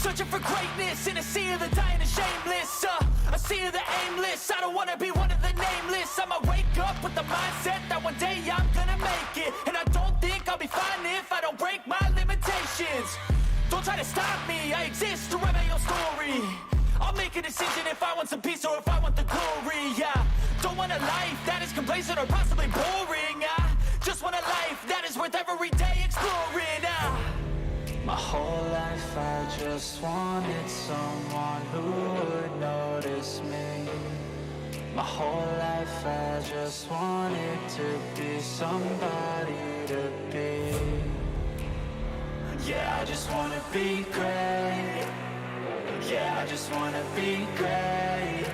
Searching for greatness in a sea of the dying and shameless, a sea of the aimless. I don't wanna be one of the nameless. I'ma wake up with the mindset that one day I'm gonna make it. And I don't think I'll be fine if I don't break my limitations. Don't try to stop me, I exist to write my own story. I'll make a decision if I want some peace or if I want the glory. Yeah, don't want a life that is complacent or possibly boring. I just want a life that is worth every day exploring. My whole life I just wanted someone who would notice me. My whole life I just wanted to be somebody to be. Yeah, I just wanna be great. Yeah, I just wanna be great.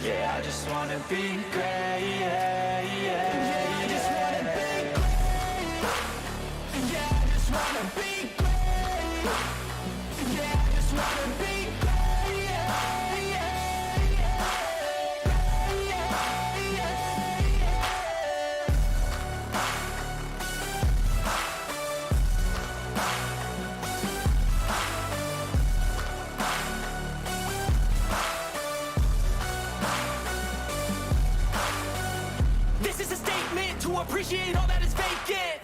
Yeah, I just wanna be great. Yeah, yeah, I just wanna be great. Yeah, I just wanna be great. Yeah, I just wanna be great. Yeah, yeah, This is a statement to appreciate all that is vacant.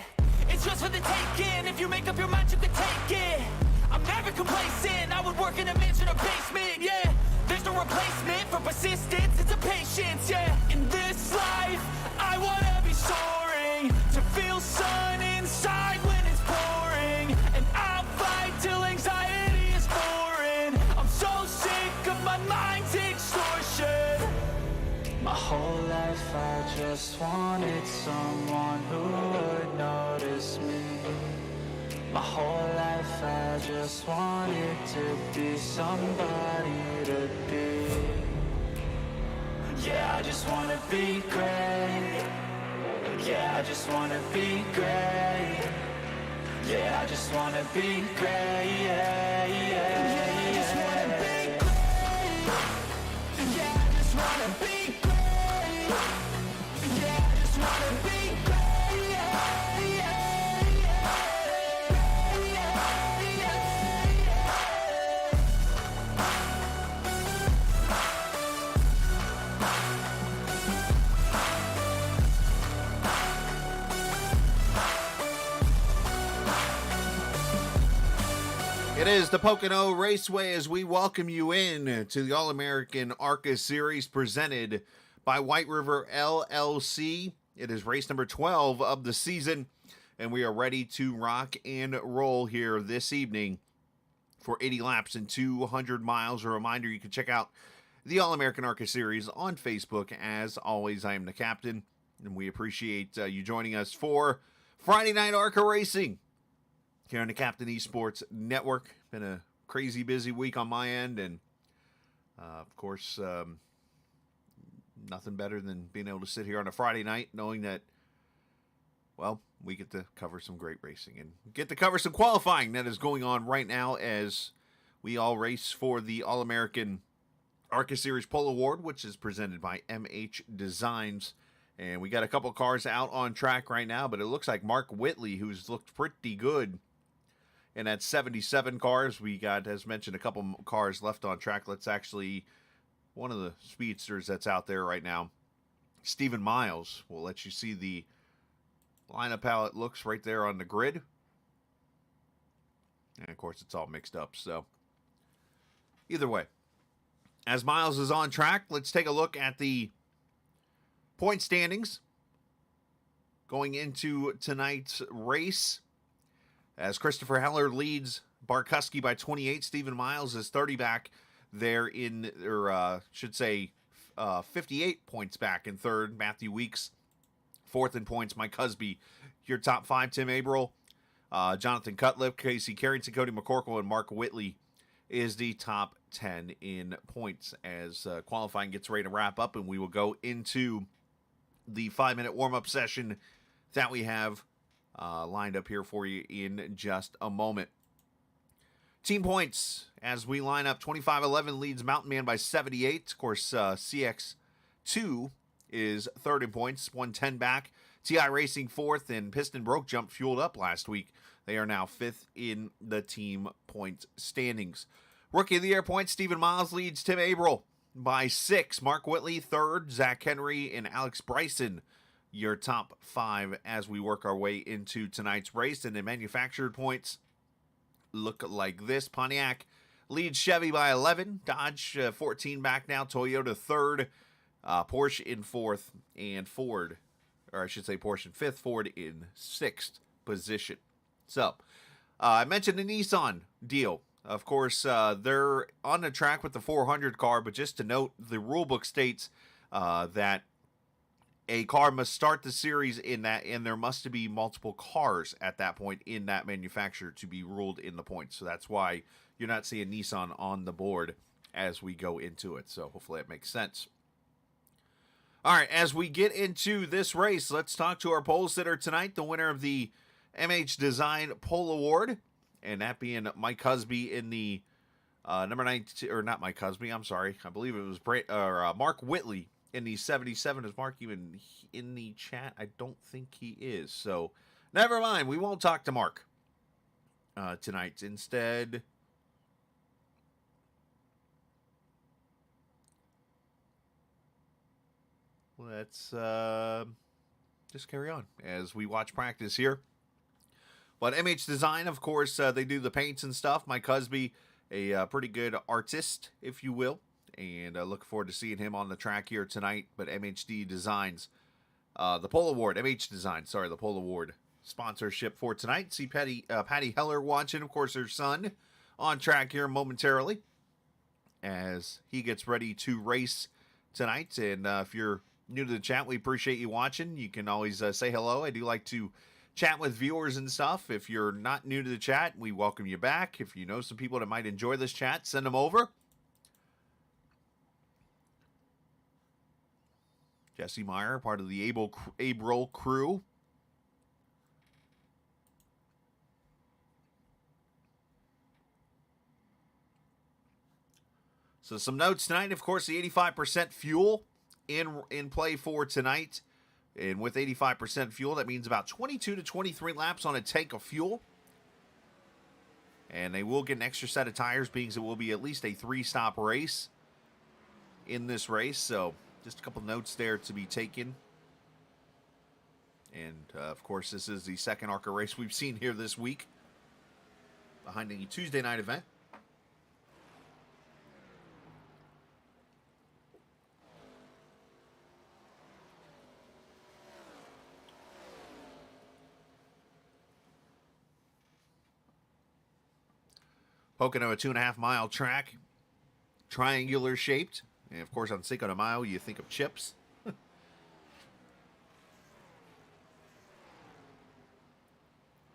It's just for the taking. If you make up your mind, you can take it. I'm never complacent. I would work in a mansion or basement. Yeah, there's no replacement for persistence. It's a patience. Yeah, in this life, I wanna be soaring to feel sun inside when it's pouring, and I'll fight till anxiety is foreign. I'm so sick of my mind's extortion. My whole life I just wanted someone who would notice me. My whole life I just wanted to be somebody to be. Yeah, I just wanna be great. Yeah, I just wanna be great. Yeah, I just wanna be great. Yeah, yeah, yeah, I just wanna be great. Yeah, I just wanna be great. Yeah, I just wanna be great. Yeah, yeah, It is the Pocono Raceway as we welcome you in to the All American ARCA Series presented by Whiteriver LLC. It is race number 12 of the season, and we are ready to rock and roll here this evening for 80 laps and 200 miles. A reminder, you can check out the All American ARCA Series on Facebook. As always, I am the captain, and we appreciate you joining us for Friday Night ARCA Racing here on the Captain Esports Network. Been a crazy busy week on my end, and of course, nothing better than being able to sit here on a Friday night knowing that, well, we get to cover some great racing and get to cover some qualifying that is going on right now as we all race for the All American ARCA Series Pole Award, which is presented by MH Designs. And we got a couple cars out on track right now, but it looks like Mark Whitley, who's looked pretty good in that 77 cars. We got, as mentioned, a couple cars left on track. Let's actually, one of the speedsters that's out there right now, Stephen Miles, will let you see the lineup, how it looks right there on the grid. And of course, it's all mixed up. So either way, as Miles is on track, let's take a look at the point standings going into tonight's race, as Christopher Heller leads Barkuski by 28. Stephen Miles is 30 back there in, or should say 58 points back in third. Matthew Weeks fourth in points. Mike Husby, your top five. Tim Averill, Jonathan Cutliff, Casey Carrington, Cody McCorkle, and Mark Whitley is the top 10 in points as qualifying gets ready to wrap up, and we will go into the 5-minute warm-up session that we have lined up here for you in just a moment. Team points as we line up. 25-11 leads Mountain Man by 78. Of course, CX2 is third in points, 110 back. iRacing fourth, and Piston Broke Jump fueled up last week. They are now 5th in the team points standings. Rookie of the Year points, Stephen Miles leads Tim Averill by 6. Mark Whitley, 3rd. Zach Henry and Alex Bryson, your top 5 as we work our way into tonight's race. And the manufactured points look like this. Pontiac leads Chevy by 11. Dodge 14 back now. Toyota 3rd. Porsche in 4th. And Ford, or I should say Porsche in 5th. Ford in 6th position. So, I mentioned the Nissan deal. Of course, they're on the track with the 400 car, but just to note, the rulebook states that a car must start the series in that, and there must be multiple cars at that point in that manufacturer to be ruled in the points. So that's why you're not seeing Nissan on the board as we go into it. So hopefully that makes sense. All right, as we get into this race, let's talk to our pole sitter tonight, the winner of the MH Design Pole Award, and that being Mike Husby in the number 19, or not Mike Husby, I'm sorry. I believe it was Mark Whitley in the 77. Is Mark even in the chat? I don't think he is. So, never mind. We won't talk to Mark tonight. Instead, let's just carry on as we watch practice here. But MH Design, of course, they do the paints and stuff. Mike Husby, a pretty good artist, if you will. And look forward to seeing him on the track here tonight. But MHD Designs, the Pole Award, MH Design, sorry, the Pole Award sponsorship for tonight. See Patty Heller watching, of course, her son on track here momentarily as he gets ready to race tonight. And if you're new to the chat, we appreciate you watching. You can always say hello. I do like to chat with viewers and stuff. If you're not new to the chat, we welcome you back. If you know some people that might enjoy this chat, send them over. Jesse Meyer, part of the Abril crew. So some notes tonight. Of course, the 85% fuel in play for tonight. And with 85% fuel, that means about 22 to 23 laps on a tank of fuel. And they will get an extra set of tires, being it will be at least a 3-stop race in this race. So just a couple notes there to be taken. And, of course, this is the second ARCA race we've seen here this week behind a Tuesday night event. Pocono, a 2.5-mile track, triangular shaped. And of course, on Cinco de Mayo, you think of chips.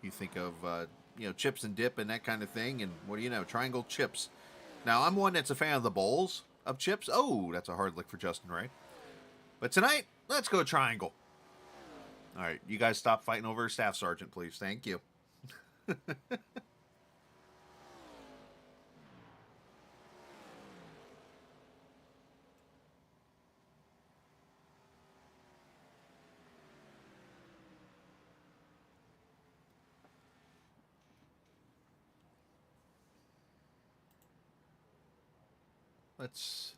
You think of, chips and dip and that kind of thing. And what do you know? Triangle chips. Now, I'm one that's a fan of the bowls of chips. Oh, that's a hard lick for Justin Ray. But tonight, let's go triangle. All right, you guys stop fighting over Staff Sergeant, please. Thank you. Let's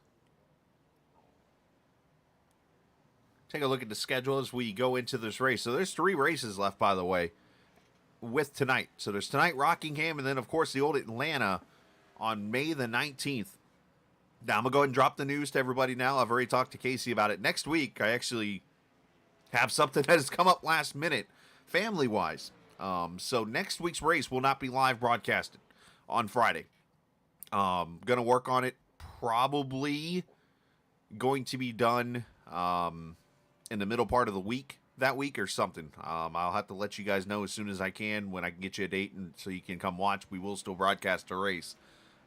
take a look at the schedule as we go into this race. So there's 3 races left, by the way, with tonight. So there's tonight Rockingham, and then, of course, the Old Atlanta on May the 19th. Now, I'm going to go ahead and drop the news to everybody now. I've already talked to Casey about it. Next week, I actually have something that has come up last minute, family-wise. So next week's race will not be live broadcasted on Friday. Going to work on it. Probably going to be done in the middle part of the week, that week or something. I'll have to let you guys know as soon as I can when I can get you a date and so you can come watch. We will still broadcast the race.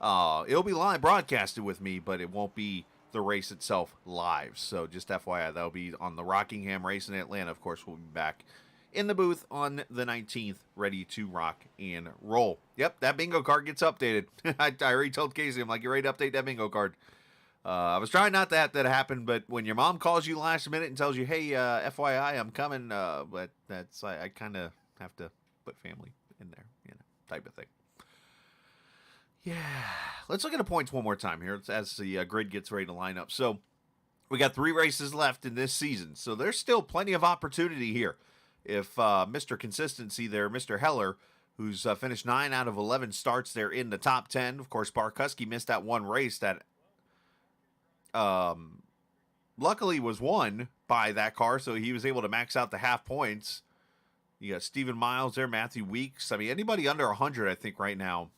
It'll be live broadcasted with me, but it won't be the race itself live. So just FYI, that'll be on the Rockingham race in Atlanta. Of course, we'll be back in the booth on the 19th, ready to rock and roll. Yep, that bingo card gets updated. I already told Casey, I'm like, you ready to update that bingo card? I was trying not to have that happen, but when your mom calls you last minute and tells you, hey, FYI, I'm coming, but that's, I kind of have to put family in there. type of thing. Yeah. Let's look at the points one more time here as the grid gets ready to line up. So we got 3 races left in this season. So there's still plenty of opportunity here. If Mr. Consistency there, Mr. Heller, who's finished 9 out of 11 starts there in the top 10. Of course, Barkuski missed that one race that luckily was won by that car, so he was able to max out the half points. You got Stephen Miles there, Matthew Weeks. I mean, anybody under 100, I think, right now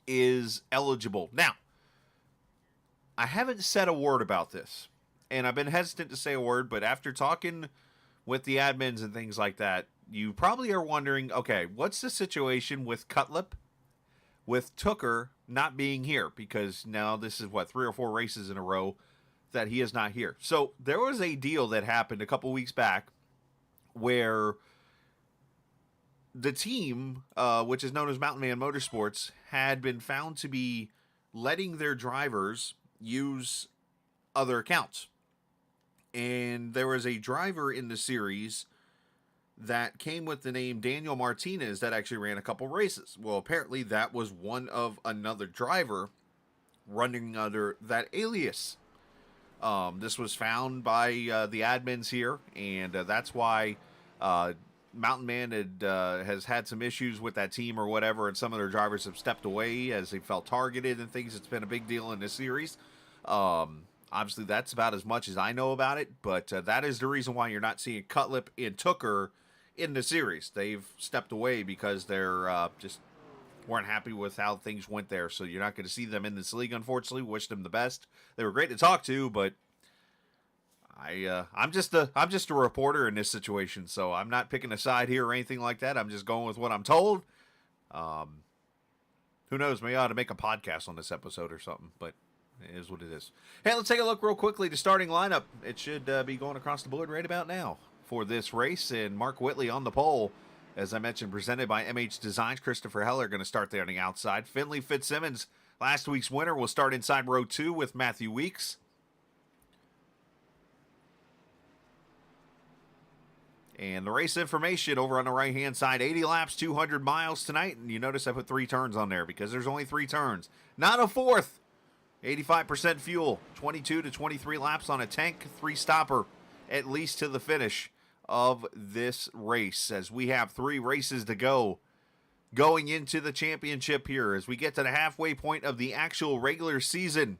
is eligible. Now, I haven't said a word about this, and I've been hesitant to say a word, but after talking with the admins and things like that, you probably are wondering, okay, what's the situation with Cutlip, with Tooker not being here? Because now this is, 3 or 4 races in a row that he is not here. So there was a deal that happened a couple weeks back where the team, which is known as Mountain Man Motorsports, had been found to be letting their drivers use other accounts. And there was a driver in the series that came with the name Daniel Martinez that actually ran a couple races. Well, apparently that was one of another driver running under that alias. This was found by the admins here, and that's why Mountain Man has had some issues with that team or whatever, and some of their drivers have stepped away as they felt targeted and things. It's been a big deal in this series. Obviously, that's about as much as I know about it, but that is the reason why you're not seeing Cutlip and Tooker in the series. They've stepped away because they're just weren't happy with how things went there, so you're not going to see them in this league, unfortunately. Wish them the best. They were great to talk to, but I'm just a reporter in this situation, so I'm not picking a side here or anything like that. I'm just going with what I'm told. Who knows? Maybe I ought to make a podcast on this episode or something, but it is what it is. Hey, let's take a look real quickly. The starting lineup. It should be going across the board right about now for this race, and Mark Whitley on the pole. As I mentioned, presented by MH Designs. Christopher Heller going to start there on the outside. Finley Fitzsimmons, last week's winner, will start inside row 2 with Matthew Weeks. And the race information over on the right-hand side, 80 laps, 200 miles tonight. And you notice I put 3 turns on there because there's only 3 turns. Not a fourth. 85% fuel, 22 to 23 laps on a tank, 3-stopper, at least to the finish of this race, as we have 3 races to go going into the championship here as we get to the halfway point of the actual regular season.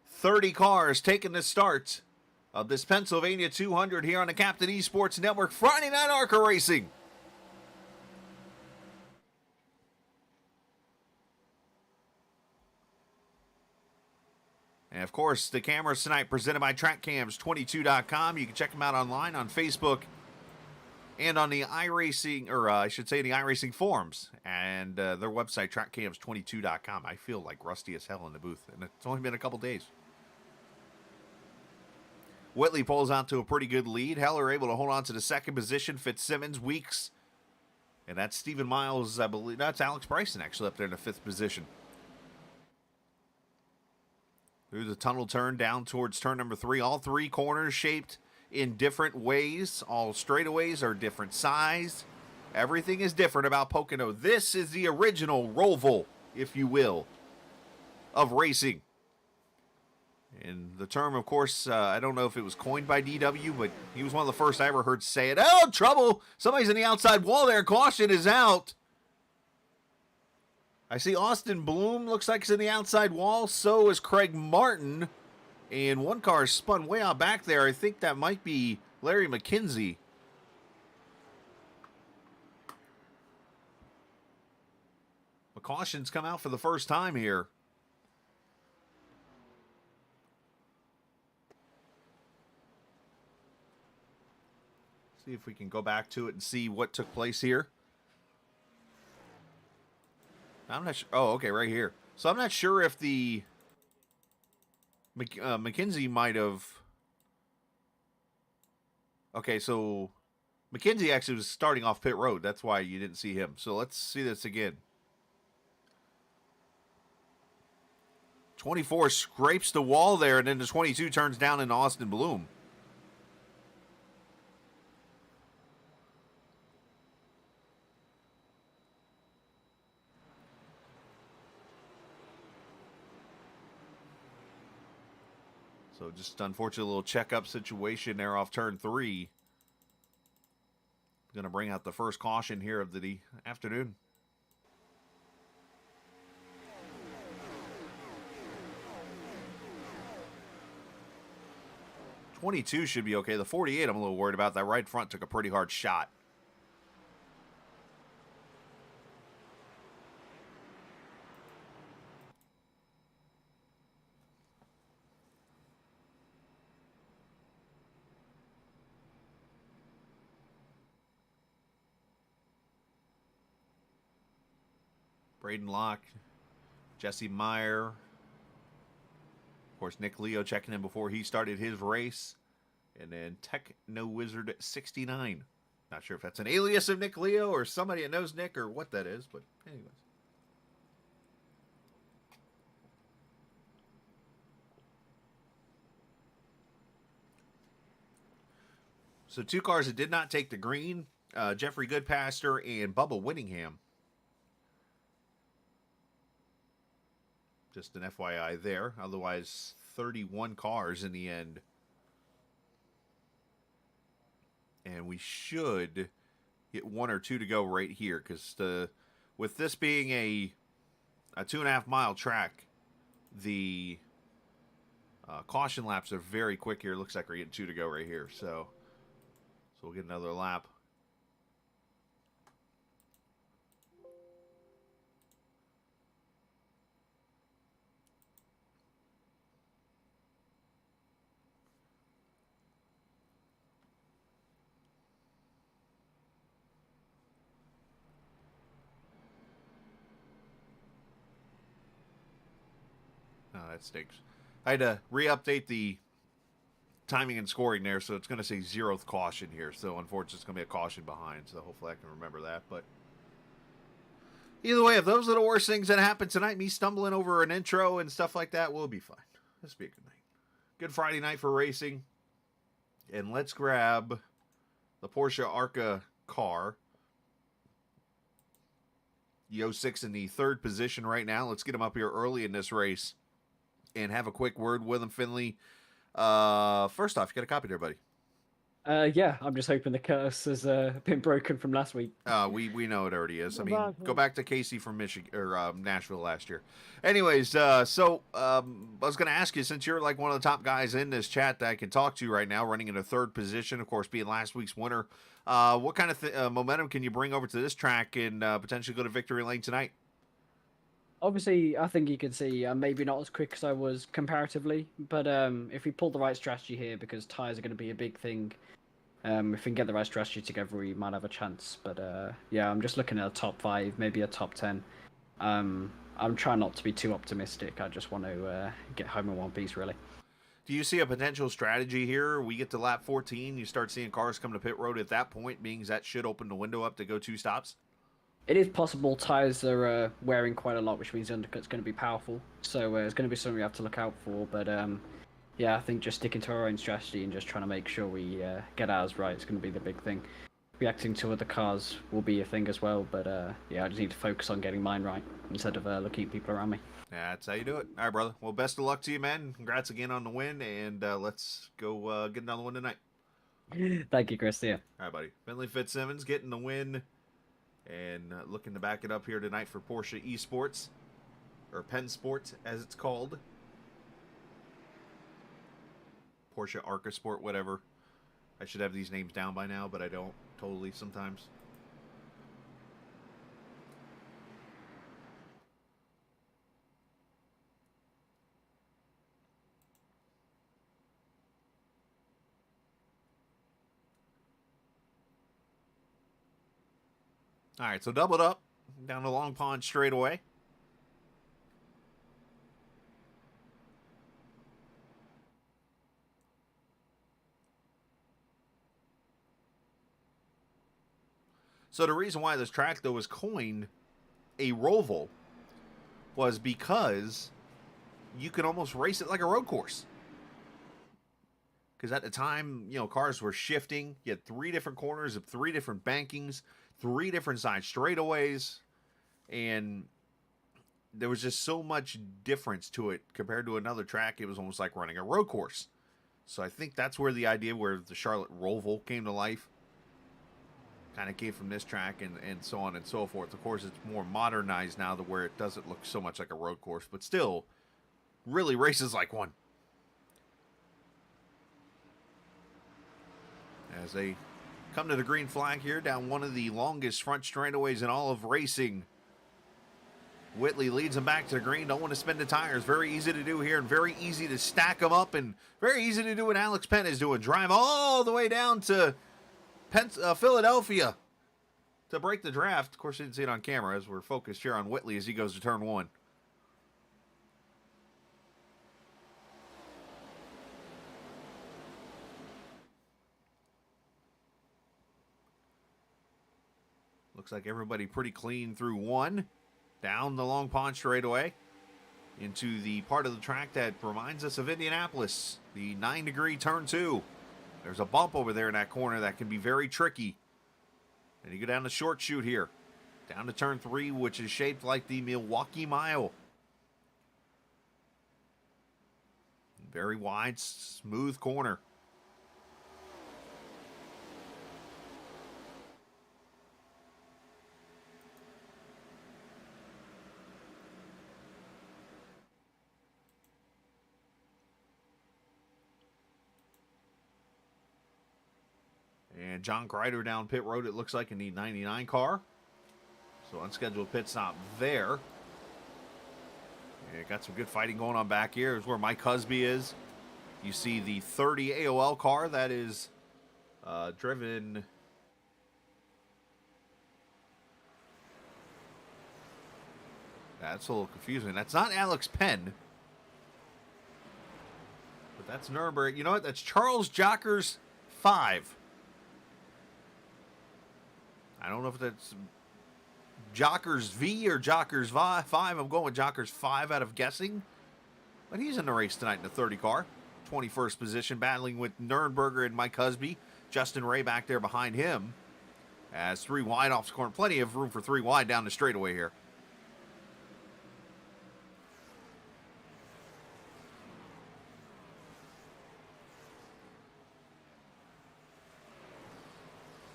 30 cars taking the start of this Pennsylvania 200 here on the Captain Esports Network. Friday Night ARCA Racing. And, of course, the cameras tonight presented by TrackCams22.com. You can check them out online on Facebook and on the iRacing, or I should say the iRacing forums, and their website, TrackCams22.com. I feel like rusty as hell in the booth, and it's only been a couple days. Whitley pulls out to a pretty good lead. Heller able to hold on to the second position. Fitzsimmons, Weeks, and that's Stephen Miles, I believe. That's Alex Bryson, actually, up there in the 5th position. Through the tunnel turn down towards turn number 3. All 3 corners shaped in different ways. All straightaways are different size. Everything is different about Pocono. This is the original Roval, if you will, of racing. And the term, of course, I don't know if it was coined by DW, but he was one of the first I ever heard say it. Oh, trouble! Somebody's in the outside wall there. Caution is out. I see Austin Bloom looks like he's in the outside wall. So is Craig Martin. And one car is spun way out back there. I think that might be Larry McKenzie. But caution's come out for the first time here. See if we can go back to it and see what took place here. I'm not sure. Oh, okay, right here. So I'm not sure if the McKenzie might have. Okay, so McKenzie actually was starting off pit road. That's why you didn't see him. So let's see this again. 24 scrapes the wall there, and then the 22 turns down into Austin Bloom. So just unfortunate little checkup situation there off turn 3. Going to bring out the first caution here of the afternoon. '22 should be okay. The 48 I'm a little worried about. That right front took a pretty hard shot. Braden Locke, Jesse Meyer. Of course, Nick Leo checking in before he started his race. And then Techno Wizard 69. Not sure if that's an alias of Nick Leo or somebody that knows Nick or what that is, but anyways. So 2 cars that did not take the green, Jeffrey Goodpaster and Bubba Whittingham. Just an FYI there. Otherwise, 31 cars in the end. And we should get 1 or 2 to go right here. Because with this being a 2.5 mile track, the caution laps are very quick here. Looks like we're getting 2 to go right here. So we'll get another lap. Oh, that stinks. I had to re-update the timing and scoring there, so it's going to say 0th caution here. So, unfortunately, it's going to be a caution behind. So, hopefully, I can remember that. But either way, if those are the worst things that happen tonight, me stumbling over an intro and stuff like that, we'll be fine. This will be a good night. Good Friday night for racing. And let's grab the Porsche ARCA car. The 06 in the 3rd position right now. Let's get him up here early in this race and have a quick word with him, Finley. First off, you got a copy there, buddy? Yeah, I'm just hoping the curse has been broken from last week. We know it already is. I mean, go back to Casey from Michigan or Nashville last year. Anyways, I was going to ask you, since you're like one of the top guys in this chat that I can talk to right now, running in a 3rd position, of course, being last week's winner, what kind of momentum can you bring over to this track and potentially go to victory lane tonight? Obviously, I think you can see I'm maybe not as quick as I was comparatively, but if we pull the right strategy here, because tyres are going to be a big thing, if we can get the right strategy together, we might have a chance. But yeah, I'm just looking at a top 5, maybe a top 10. I'm trying not to be too optimistic. I just want to get home in one piece, really. Do you see a potential strategy here? We get to lap 14, you start seeing cars come to pit road at that point, meaning that should open the window up to go 2 stops? It is possible. Tyres are wearing quite a lot, which means the undercut's going to be powerful. So it's going to be something we have to look out for. But yeah, I think just sticking to our own strategy and just trying to make sure we get ours right is going to be the big thing. Reacting to other cars will be a thing as well. But yeah, I just need to focus on getting mine right instead of looking at people around me. That's how you do it. All right, brother. Well, best of luck to you, man. Congrats again on the win. And let's go get another one tonight. Thank you, Chris. See ya. All right, buddy. Finley Fitzsimmons getting the win. And looking to back it up here tonight for Porsche Esports, or Penn Sport as it's called. Porsche ARCA Sport, whatever. I should have these names down by now, but I don't totally sometimes. All right, so doubled up down the Long Pond straightaway. So the reason why this track, though, was coined a roval was because you could almost race it like a road course. Because at the time, you know, cars were shifting. You had 3 different corners of 3 different bankings, 3 different side straightaways, and there was just so much difference to it compared to another track. It was almost like running a road course. So I think that's where the idea where the Charlotte Roval came to life. Kind of came from this track and so on and so forth. Of course, it's more modernized now to where it doesn't look so much like a road course, but still really races like one. As they come to the green flag here down one of the longest front straightaways in all of racing. Whitley leads them back to the green. Don't want to spin the tires. Very easy to do here and very easy to stack them up and very easy to do what Alex Penn is doing. Drive all the way down to Philadelphia to break the draft. Of course, you didn't see it on camera as we're focused here on Whitley as he goes to turn one. Looks like everybody pretty clean through one. Down the Long Pond straightaway into the part of the track that reminds us of Indianapolis, the 9-degree turn 2. There's a bump over there in that corner that can be very tricky. And you go down the short chute here. Down to turn 3, which is shaped like the Milwaukee Mile. Very wide, smooth corner. And John Greider down pit road, it looks like, in the 99 car. So unscheduled pit stop there. Yeah, got some good fighting going on back here. Here's where Mike Husby is. You see the 30 AOL car that is driven... That's a little confusing. That's not Alex Penn. But that's Nuremberg. You know what? That's Charles Jockers 5. I don't know if that's Jockers V or Jockers 5. I'm going with Jockers 5 out of guessing. But he's in the race tonight in the 30 car. 21st position, battling with Nurnberger and Mike Husby. Justin Ray back there behind him. As 3 wide off the corner. Plenty of room for 3 wide down the straightaway here.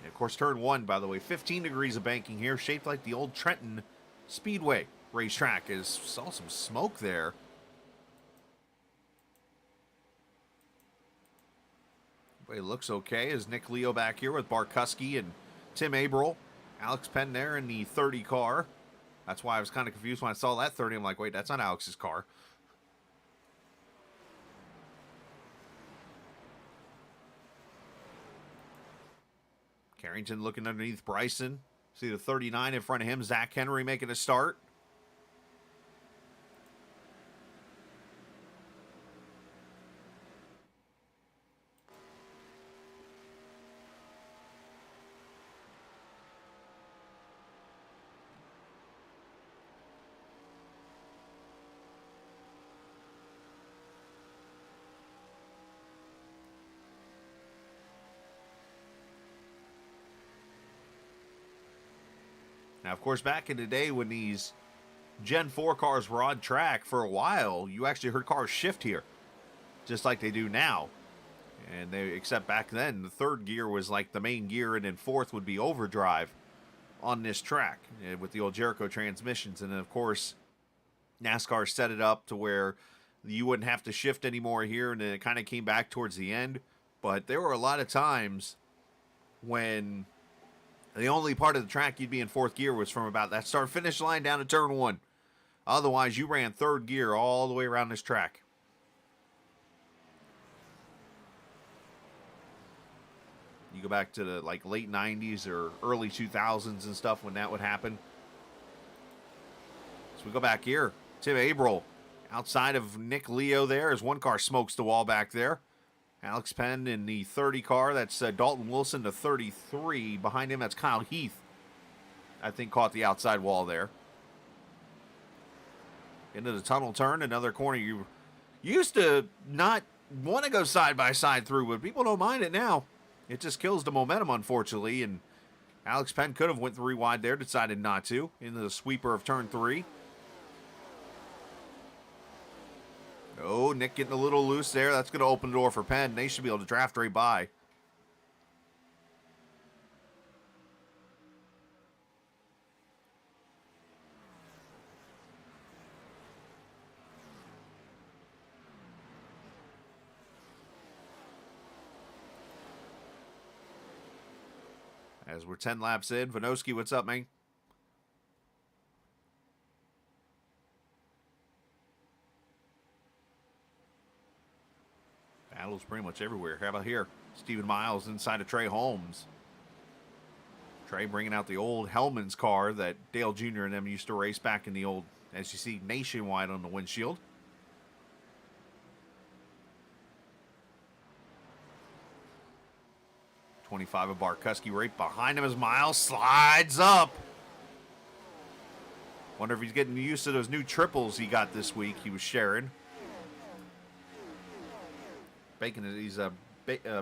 Of course, turn 1, by the way, 15 degrees of banking here, shaped like the old Trenton Speedway racetrack. Saw some smoke there. But it looks okay as Nick Leo back here with Barkuski and Tim Abril. Alex Penn there in the 30 car. That's why I was kind of confused when I saw that 30. I'm like, wait, that's not Alex's car. Carrington looking underneath Bryson. See the 39 in front of him. Zach Henry making a start. Now, of course, back in the day when these Gen 4 cars were on track for a while, you actually heard cars shift here, just like they do now. And except back then, the 3rd gear was like the main gear, and then 4th would be overdrive on this track with the old Jericho transmissions. And then, of course, NASCAR set it up to where you wouldn't have to shift anymore here, and then it kind of came back towards the end. But there were a lot of times when the only part of the track you'd be in 4th gear was from about that start-finish line down to turn 1. Otherwise, you ran 3rd gear all the way around this track. You go back to the late 90s or early 2000s and stuff when that would happen. So we go back here. Tim Abril outside of Nick Leo there as one car smokes the wall back there. Alex Penn in the 30 car. That's Dalton Wilson, the 33. Behind him, that's Kyle Heath. I think caught the outside wall there. Into the tunnel turn, another corner you used to not want to go side by side through, but people don't mind it now. It just kills the momentum, unfortunately, and Alex Penn could have went 3 wide there, decided not to. Into the sweeper of turn 3. Oh, Nick getting a little loose there. That's going to open the door for Penn. They should be able to draft right by. As we're 10 laps in, Vanoski, what's up, man? Battles pretty much everywhere. How about here? Stephen Miles inside of Trey Holmes. Trey bringing out the old Hellman's car that Dale Jr. and them used to race back in the old, as you see, Nationwide on the windshield. .25 of Barkuski right behind him as Miles slides up. Wonder if he's getting used to those new triples he got this week. He was sharing. He's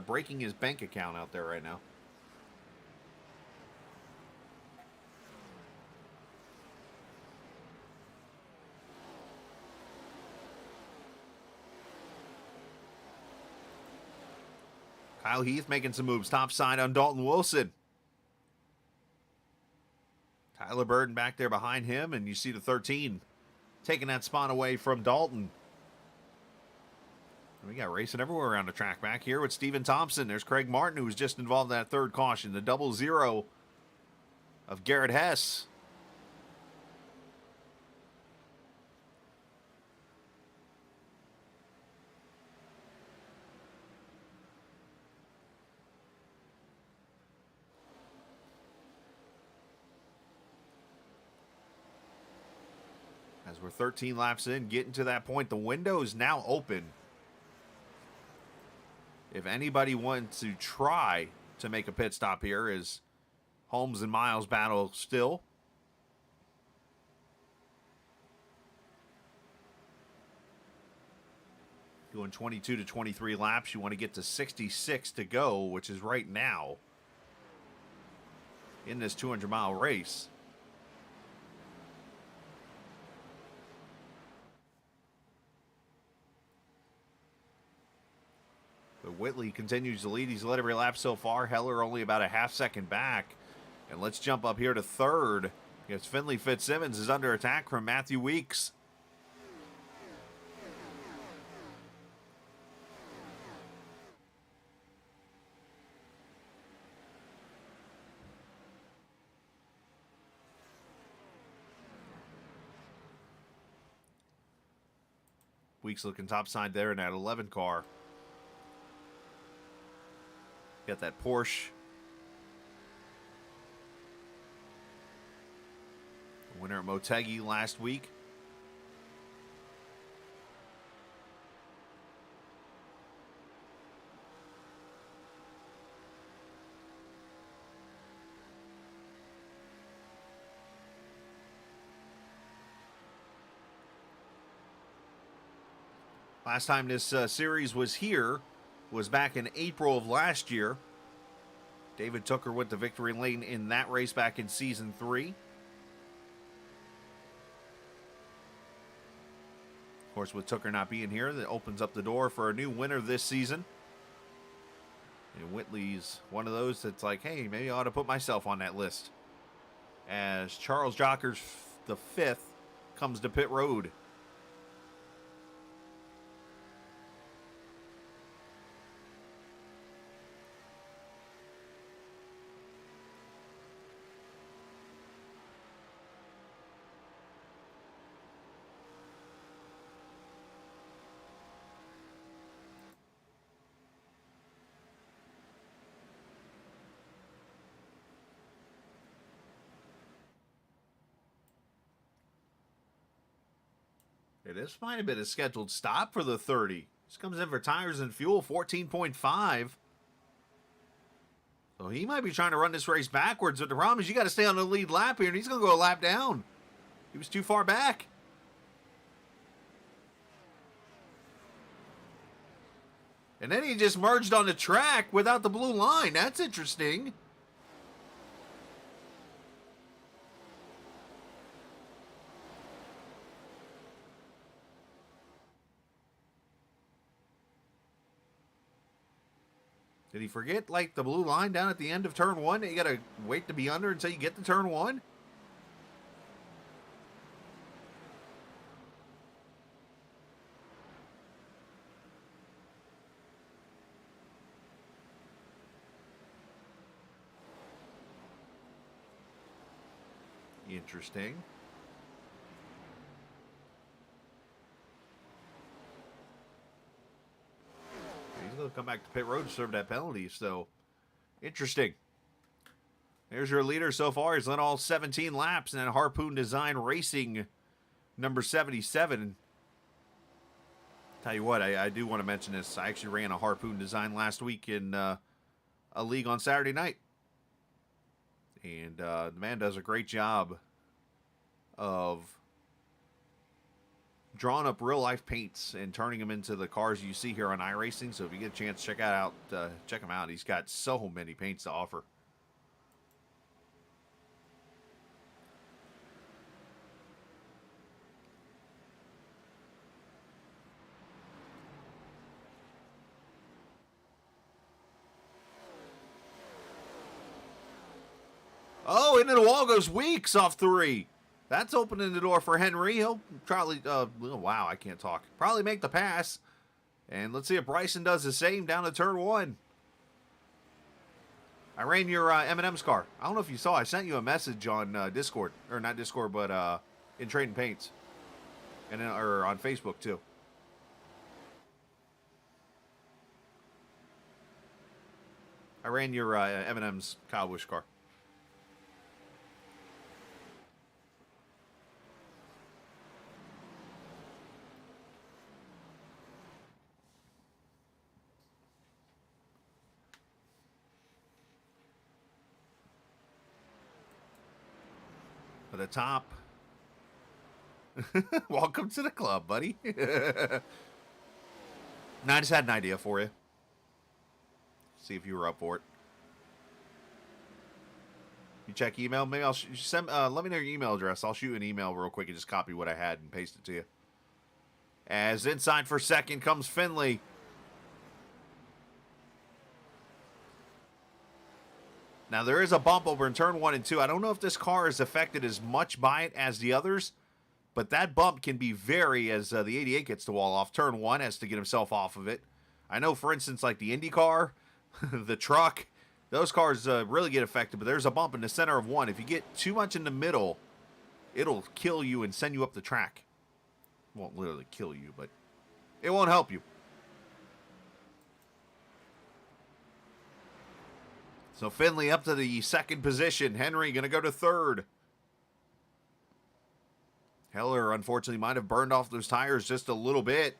breaking his bank account out there right now. Kyle Heath making some moves. Top side on Dalton Wilson. Tyler Burton back there behind him, and you see the 13 taking that spot away from Dalton. We got racing everywhere around the track. Back here with Steven Thompson. There's Craig Martin, who was just involved in that third caution. The 00 of Garrett Hess. As we're 13 laps in, getting to that point, the window is now open. If anybody wants to try to make a pit stop here, is Holmes and Miles battle still. Going 22 to 23 laps, you want to get to 66 to go, which is right now in this 200-mile race. But Whitley continues to lead. He's led every lap so far. Heller only about a half second back. And let's jump up here to third. Yes, Finley Fitzsimmons is under attack from Matthew Weeks. Weeks looking topside there in that 11 car. Got that Porsche. Winner at Motegi last week. Last time this series was here was back in April of last year. David Tooker went to victory lane in that race back in season 3. Of course, with Tooker not being here, that opens up the door for a new winner this season. And Whitley's one of those that's like, hey, maybe I ought to put myself on that list. As Charles Jockers the 5th comes to pit road. This might have been a scheduled stop for the 30. This comes in for tires and fuel, 14.5. So he might be trying to run this race backwards, but the problem is you got to stay on the lead lap here, and he's going to go a lap down. He was too far back. And then he just merged on the track without the blue line. That's interesting. Did he forget, like, the blue line down at the end of turn 1 that you got to wait to be under until you get to turn 1? Interesting. He's going to come back to pit road to serve that penalty, so interesting. There's your leader so far. He's led all 17 laps in that Harpoon Design Racing number 77. Tell you what, I do want to mention this. I actually ran a Harpoon Design last week in a league on Saturday night. And the man does a great job of drawing up real-life paints and turning them into the cars you see here on iRacing. So if you get a chance, check him out. He's got so many paints to offer. Oh, into the wall goes Weeks off 3. That's opening the door for Henry. He'll probably, wow, I can't talk. Probably make the pass. And let's see if Bryson does the same down to turn 1. I ran your M&M's car. I don't know if you saw. I sent you a message on Discord. Or not Discord, but in Trading Paints. And or on Facebook, too. I ran your M&M's Kyle Busch car. At the top. Welcome to the club, buddy. No, I just had an idea for you. See if you were up for it. You check email. Maybe I'll send. Let me know your email address. I'll shoot an email real quick and just copy what I had and paste it to you. As inside for second comes Finley. Now, there is a bump over in turn 1 and 2. I don't know if this car is affected as much by it as the others, but that bump can be as the 88 gets the wall off. Turn 1 has to get himself off of it. I know, for instance, like the Indy car, the truck, those cars really get affected, but there's a bump in the center of 1. If you get too much in the middle, it'll kill you and send you up the track. It won't literally kill you, but it won't help you. So Finley up to the second position. Henry going to go to third. Heller, unfortunately, might have burned off those tires just a little bit.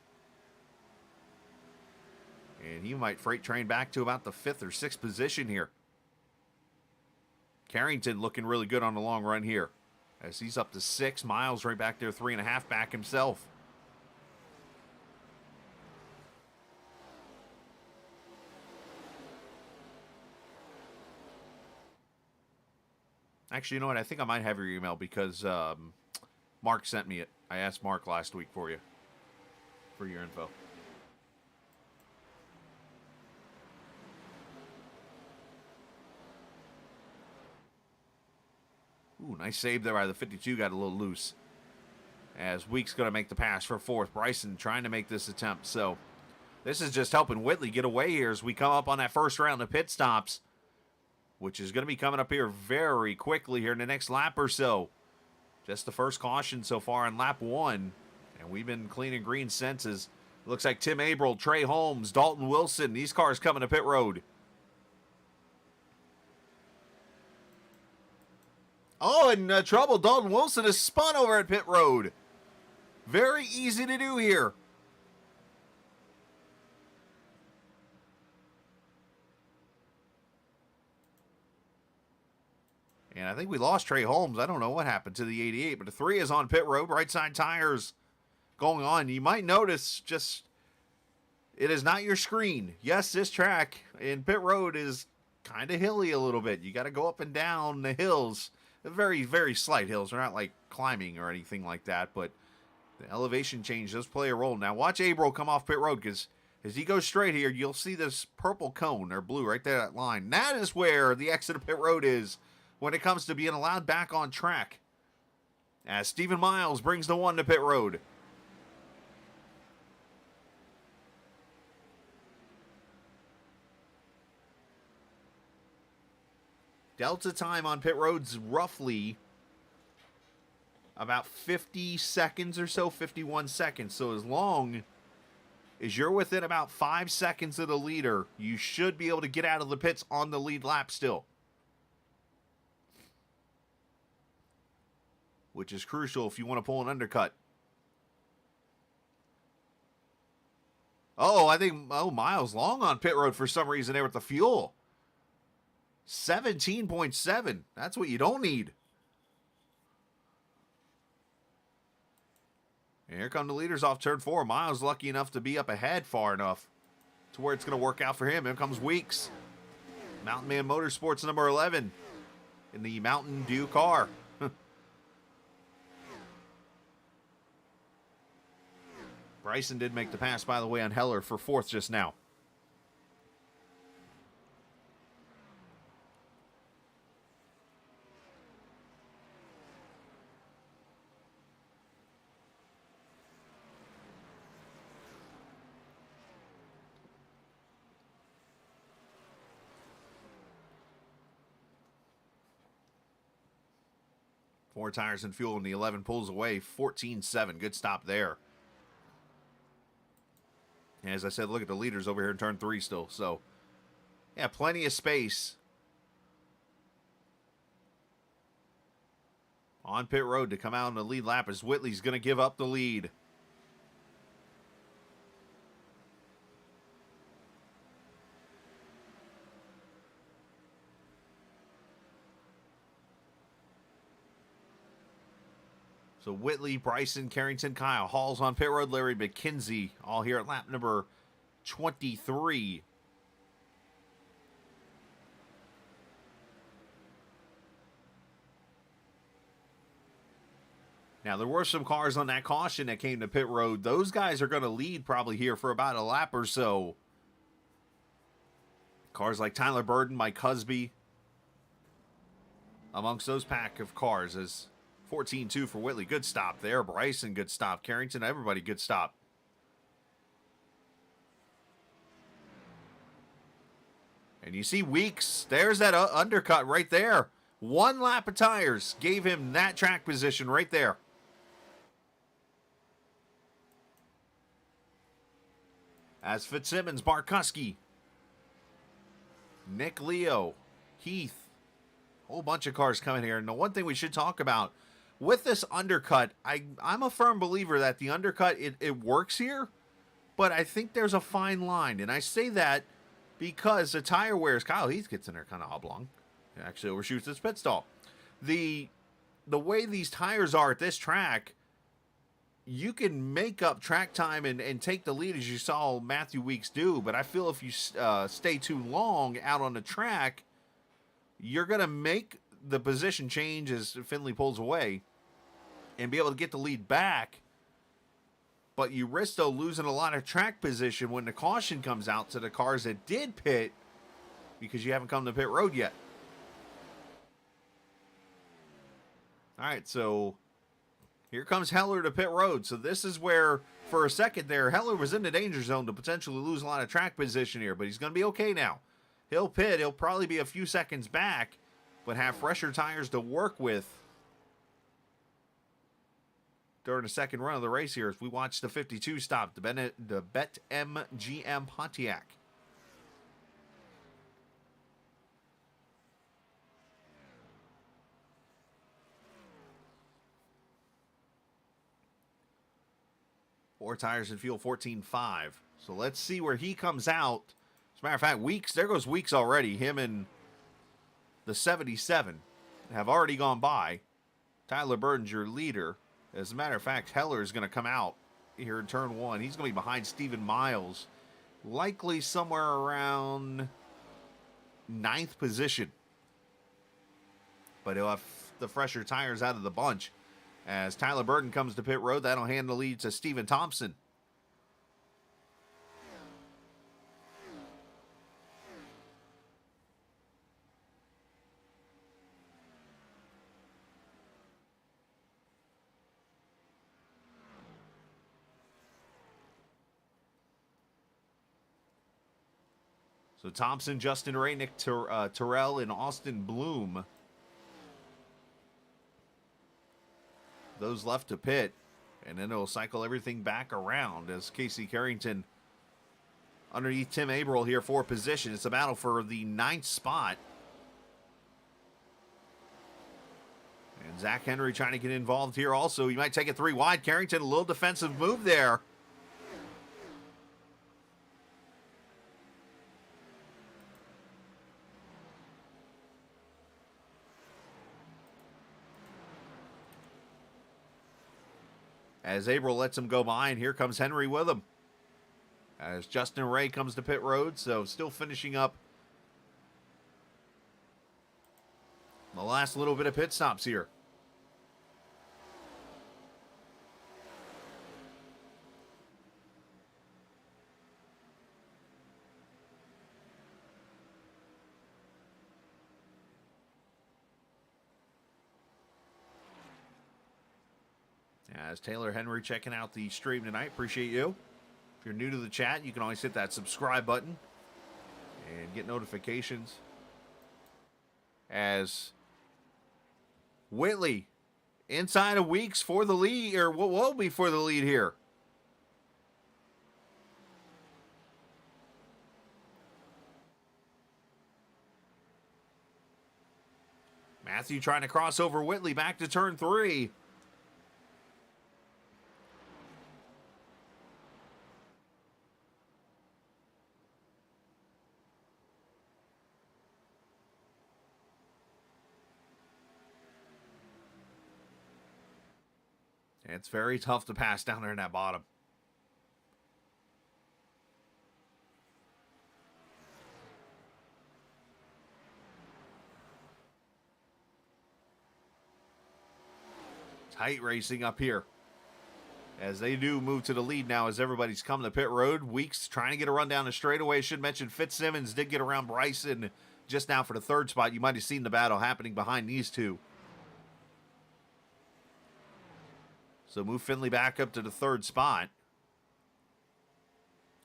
And he might freight train back to about the 5th or 6th position here. Carrington looking really good on the long run here. As he's up to 6 miles right back there, 3.5 back himself. Actually, you know what? I think I might have your email because Mark sent me it. I asked Mark last week for you, for your info. Ooh, nice save there by the 52. Got a little loose. As Weeks going to make the pass for 4th. Bryson trying to make this attempt. So this is just helping Whitley get away here as we come up on that first round of pit stops, which is going to be coming up here very quickly here in the next lap or so. Just the first caution so far on lap 1. And we've been clean and green since. It looks like Tim Abril, Trey Holmes, Dalton Wilson. These cars coming to pit road. Oh, and trouble. Dalton Wilson is spun over at pit road. Very easy to do here. And I think we lost Trey Holmes. I don't know what happened to the 88, but the 3 is on pit road. Right side tires going on. You might notice just it is not your screen. Yes, this track in pit road is kind of hilly a little bit. You got to go up and down the hills. Very, very slight hills. They're not like climbing or anything like that, but the elevation change does play a role. Now watch Abril come off pit road because As he goes straight here, you'll see this purple cone, or blue, right there, that line. That is where the exit of pit road is when it comes to being allowed back on track. As Stephen Miles brings the one to pit road. Delta time on pit road's roughly about 50 seconds or so, 51 seconds. So as long as you're within about 5 seconds of the leader, you should be able to get out of the pits on the lead lap still. Which is crucial if you want to pull an undercut. Oh, I think Miles long on pit road for some reason there with the fuel. 17.7. That's what you don't need. And here come the leaders off turn 4. Miles lucky enough to be up ahead far enough to where it's going to work out for him. Here comes Weeks. Mountain Man Motorsports number 11 in the Mountain Dew car. Bryson did make the pass, by the way, on Heller for 4th just now. Four tires and fuel, and the 11 pulls away. 14.7. Good stop there. And as I said, look at the leaders over here in turn 3 still. So, yeah, plenty of space on pit road to come out in the lead lap as Whitley's going to give up the lead. So Whitley, Bryson, Carrington, Kyle, Hall's on pit road, Larry McKenzie, all here at lap number 23. Now, there were some cars on that caution that came to pit road. Those guys are going to lead probably here for about a lap or so. Cars like Tyler Burden, Mike Husby, amongst those pack of cars as 14.2 for Whitley. Good stop there. Bryson, good stop. Carrington, everybody, good stop. And you see Weeks. There's that undercut right there. 1 lap of tires gave him that track position right there. As Fitzsimmons, Barkuski, Nick Leo, Heath, whole bunch of cars coming here. And the one thing we should talk about with this undercut, I'm a firm believer that the undercut, it works here, but I think there's a fine line. And I say that because the tire wears, Kyle Heath gets in there kind of oblong. It actually overshoots his pit stall. The way these tires are at this track, you can make up track time and take the lead as you saw Matthew Weeks do, but I feel if you stay too long out on the track, you're going to make the position change as Finley pulls away and be able to get the lead back. But you risk, though, losing a lot of track position when the caution comes out to the cars that did pit because you haven't come to pit road yet. All right, so here comes Heller to pit road. So this is where, for a second there, Heller was in the danger zone to potentially lose a lot of track position here, but he's going to be okay now. He'll pit. He'll probably be a few seconds back, but have fresher tires to work with during the second run of the race here as we watch the 52 stop, the Bet MGM Pontiac. Four tires and fuel, 14.5. So let's see where he comes out. As a matter of fact, Weeks, there goes Weeks already. Him and the 77 have already gone by. Tyler Burden's your leader. As a matter of fact, Heller is going to come out here in turn 1. He's going to be behind Stephen Miles. Likely somewhere around 9th position. But he'll have the fresher tires out of the bunch. As Tyler Burden comes to pit road, that'll hand the lead to Stephen Thompson. So Thompson, Justin Ray, Nick Terrell, and Austin Bloom. Those left to pit. And then it'll cycle everything back around as Casey Carrington underneath Tim Averill here for position. It's a battle for the 9th spot. And Zach Henry trying to get involved here also. He might take it 3 wide. Carrington, a little defensive move there. As Averill lets him go by, and here comes Henry with him. As Justin Ray comes to pit road, so still finishing up the last little bit of pit stops here. As Taylor Henry checking out the stream tonight, appreciate you. If you're new to the chat, you can always hit that subscribe button and get notifications. As Whitley inside of Weeks for the lead, or what will be for the lead here. Matthew trying to cross over Whitley back to turn 3. It's very tough to pass down there in that bottom. Tight racing up here. As they do move to the lead now as everybody's coming to pit road. Weeks trying to get a run down the straightaway. Should mention Fitzsimmons did get around Bryson just now for the 3rd spot. You might have seen the battle happening behind these two. So move Finley back up to the 3rd spot.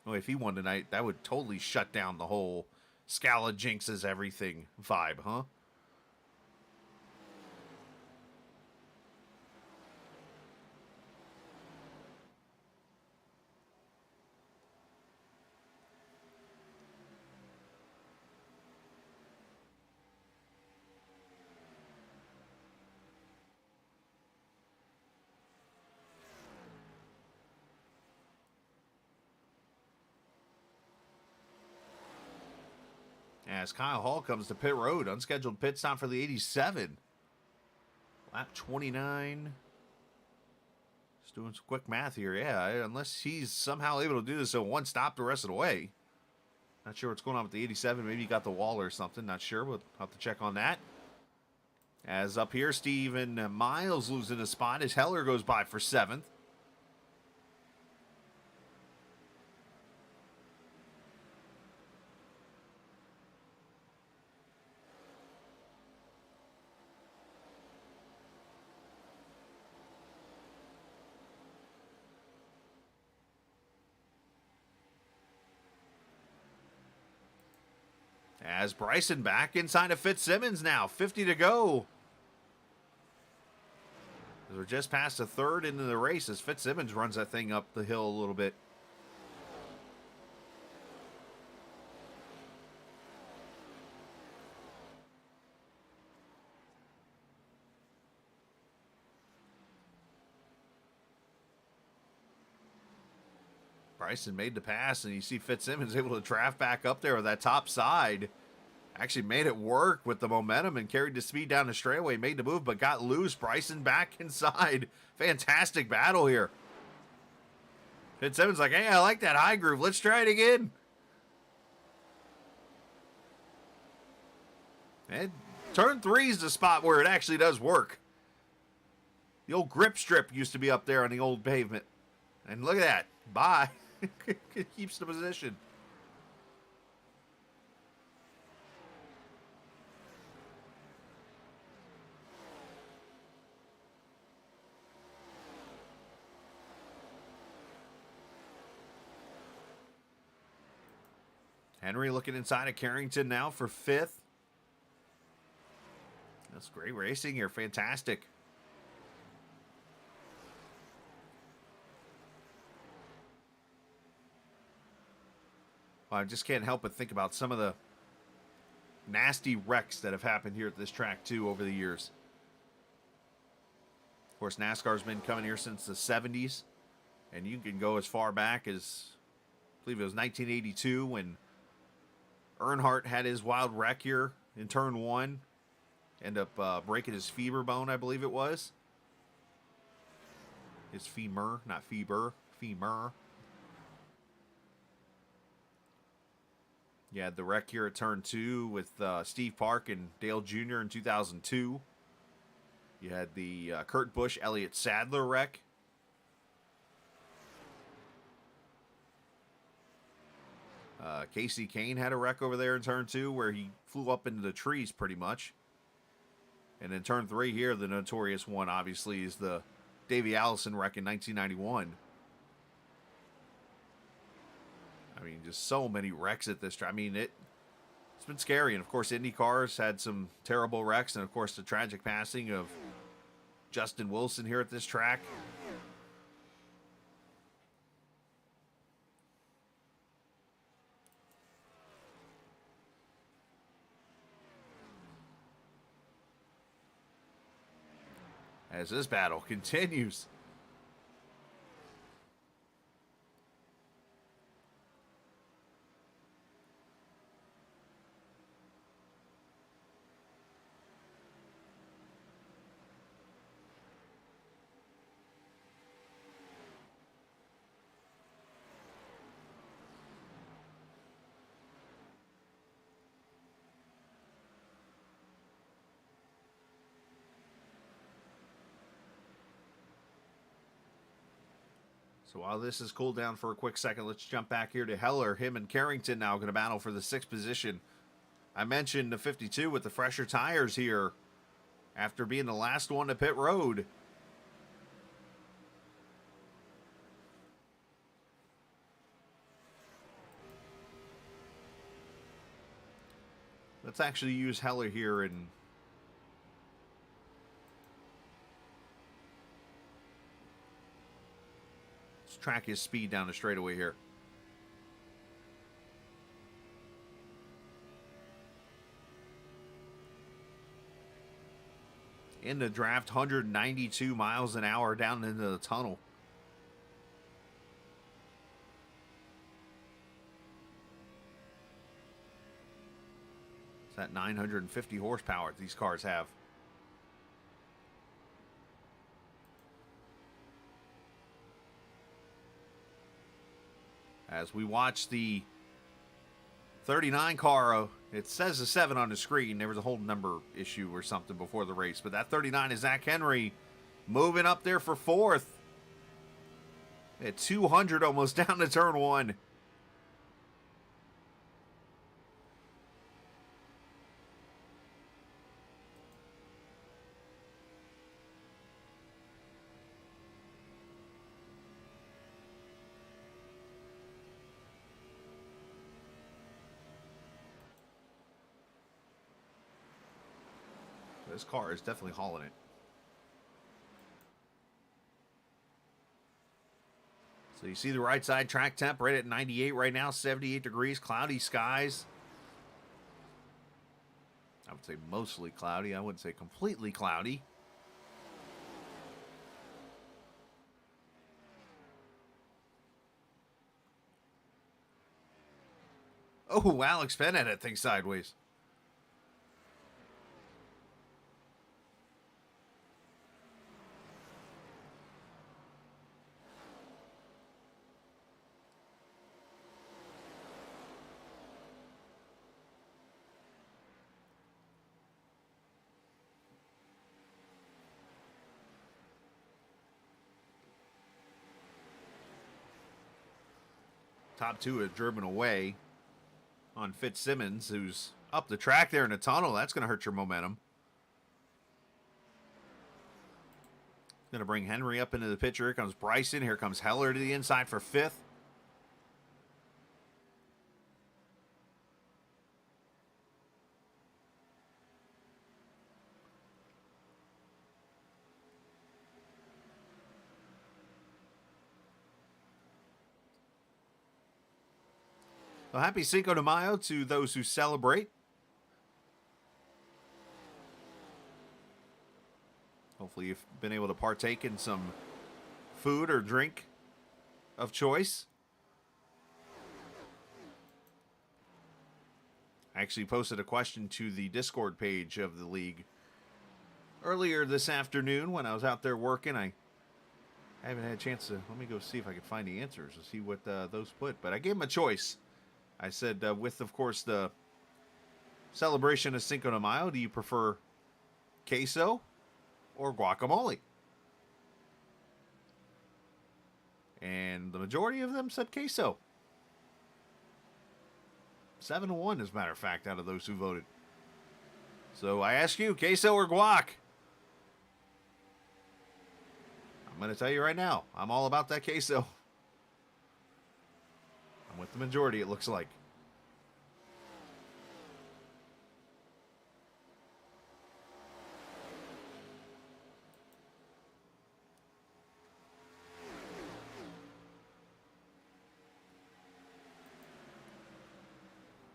Oh, if he won tonight, that would totally shut down the whole Scala jinxes everything vibe, huh? As Kyle Hall comes to pit road, unscheduled pit stop for the 87. Lap 29. Just doing some quick math here. Yeah, unless he's somehow able to do this in 1 stop the rest of the way. Not sure what's going on with the 87. Maybe he got the wall or something. Not sure. We'll have to check on that. As up here, Steven Miles losing a spot as Heller goes by for 7th. As Bryson back inside of Fitzsimmons now. 50 to go. We're just past the 3rd into the race as Fitzsimmons runs that thing up the hill a little bit. Bryson made the pass, and you see Fitzsimmons able to draft back up there with that top side. Actually made it work with the momentum and carried the speed down the straightaway, made the move, but got loose. Bryson back inside. Fantastic battle here. Fitzsimmons like, hey, I like that high groove. Let's try it again. And turn 3 is the spot where it actually does work. The old grip strip used to be up there on the old pavement. And look at that. Bye. It keeps the position. Henry looking inside of Carrington now for 5th. That's great racing here. Fantastic. Well, I just can't help but think about some of the nasty wrecks that have happened here at this track, too, over the years. Of course, NASCAR's been coming here since the 70s. And you can go as far back as, I believe it was 1982, when Earnhardt had his wild wreck here in turn 1. Ended up breaking his femur bone, I believe it was. His femur, not fever, femur. You had the wreck here at turn 2 with Steve Park and Dale Jr. in 2002. You had the Kurt Busch, Elliott Sadler wreck. Casey Kane had a wreck over there in turn 2 where he flew up into the trees pretty much. And in turn 3 here, the notorious one, obviously, is the Davey Allison wreck in 1991. I mean, just so many wrecks at this track. I mean, it's been scary. And, of course, Indy cars had some terrible wrecks. And, of course, the tragic passing of Justin Wilson here at this track. As this battle continues. So while this has cooled down for a quick second, let's jump back here to Heller. Him and Carrington now going to battle for the 6th position. I mentioned the 52 with the fresher tires here after being the last one to pit road. Let's actually use Heller here and track his speed down the straightaway here. In the draft, 192 miles an hour down into the tunnel. It's that 950 horsepower these cars have. As we watch the 39 car, it says a 7 on the screen. There was a whole number issue or something before the race. But that 39 is Zach Henry moving up there for 4th. At 200 almost down to turn 1. This car is definitely hauling it. So you see the right side track temp right at 98 right now, 78 degrees, cloudy skies. I would say mostly cloudy. I wouldn't say completely cloudy. Oh, Alex Penn had that thing sideways. Top 2 have driven away on Fitzsimmons, who's up the track there in the tunnel. That's going to hurt your momentum. Going to bring Henry up into the picture. Here comes Bryson. Here comes Heller to the inside for 5th. So happy Cinco de Mayo to those who celebrate. Hopefully you've been able to partake in some food or drink of choice. I actually posted a question to the Discord page of the league earlier this afternoon when I was out there working. I haven't had a chance to, let me go see if I can find the answers and see what those put. But I gave them a choice. I said, with, of course, the celebration of Cinco de Mayo, do you prefer queso or guacamole? And the majority of them said queso. 7-1, as a matter of fact, out of those who voted. So I ask you, queso or guac? I'm going to tell you right now, I'm all about that queso. I'm with the majority, it looks like.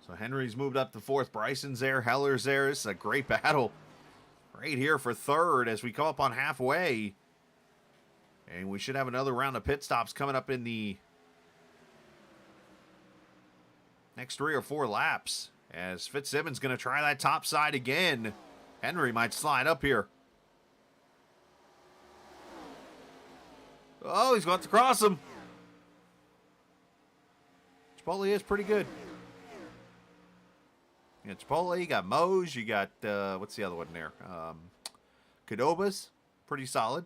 So Henry's moved up to fourth. Bryson's there. Heller's there. This is a great battle right here for third as we come up on halfway. And we should have another round of pit stops coming up in the next 3 or 4 laps. As Fitzsimmons going to try that top side again. Henry might slide up here. Oh, he's going to cross him. Chipotle is pretty good. You got Chipotle, you got Moe's, you got, what's the other one there? Cadoba's, pretty solid.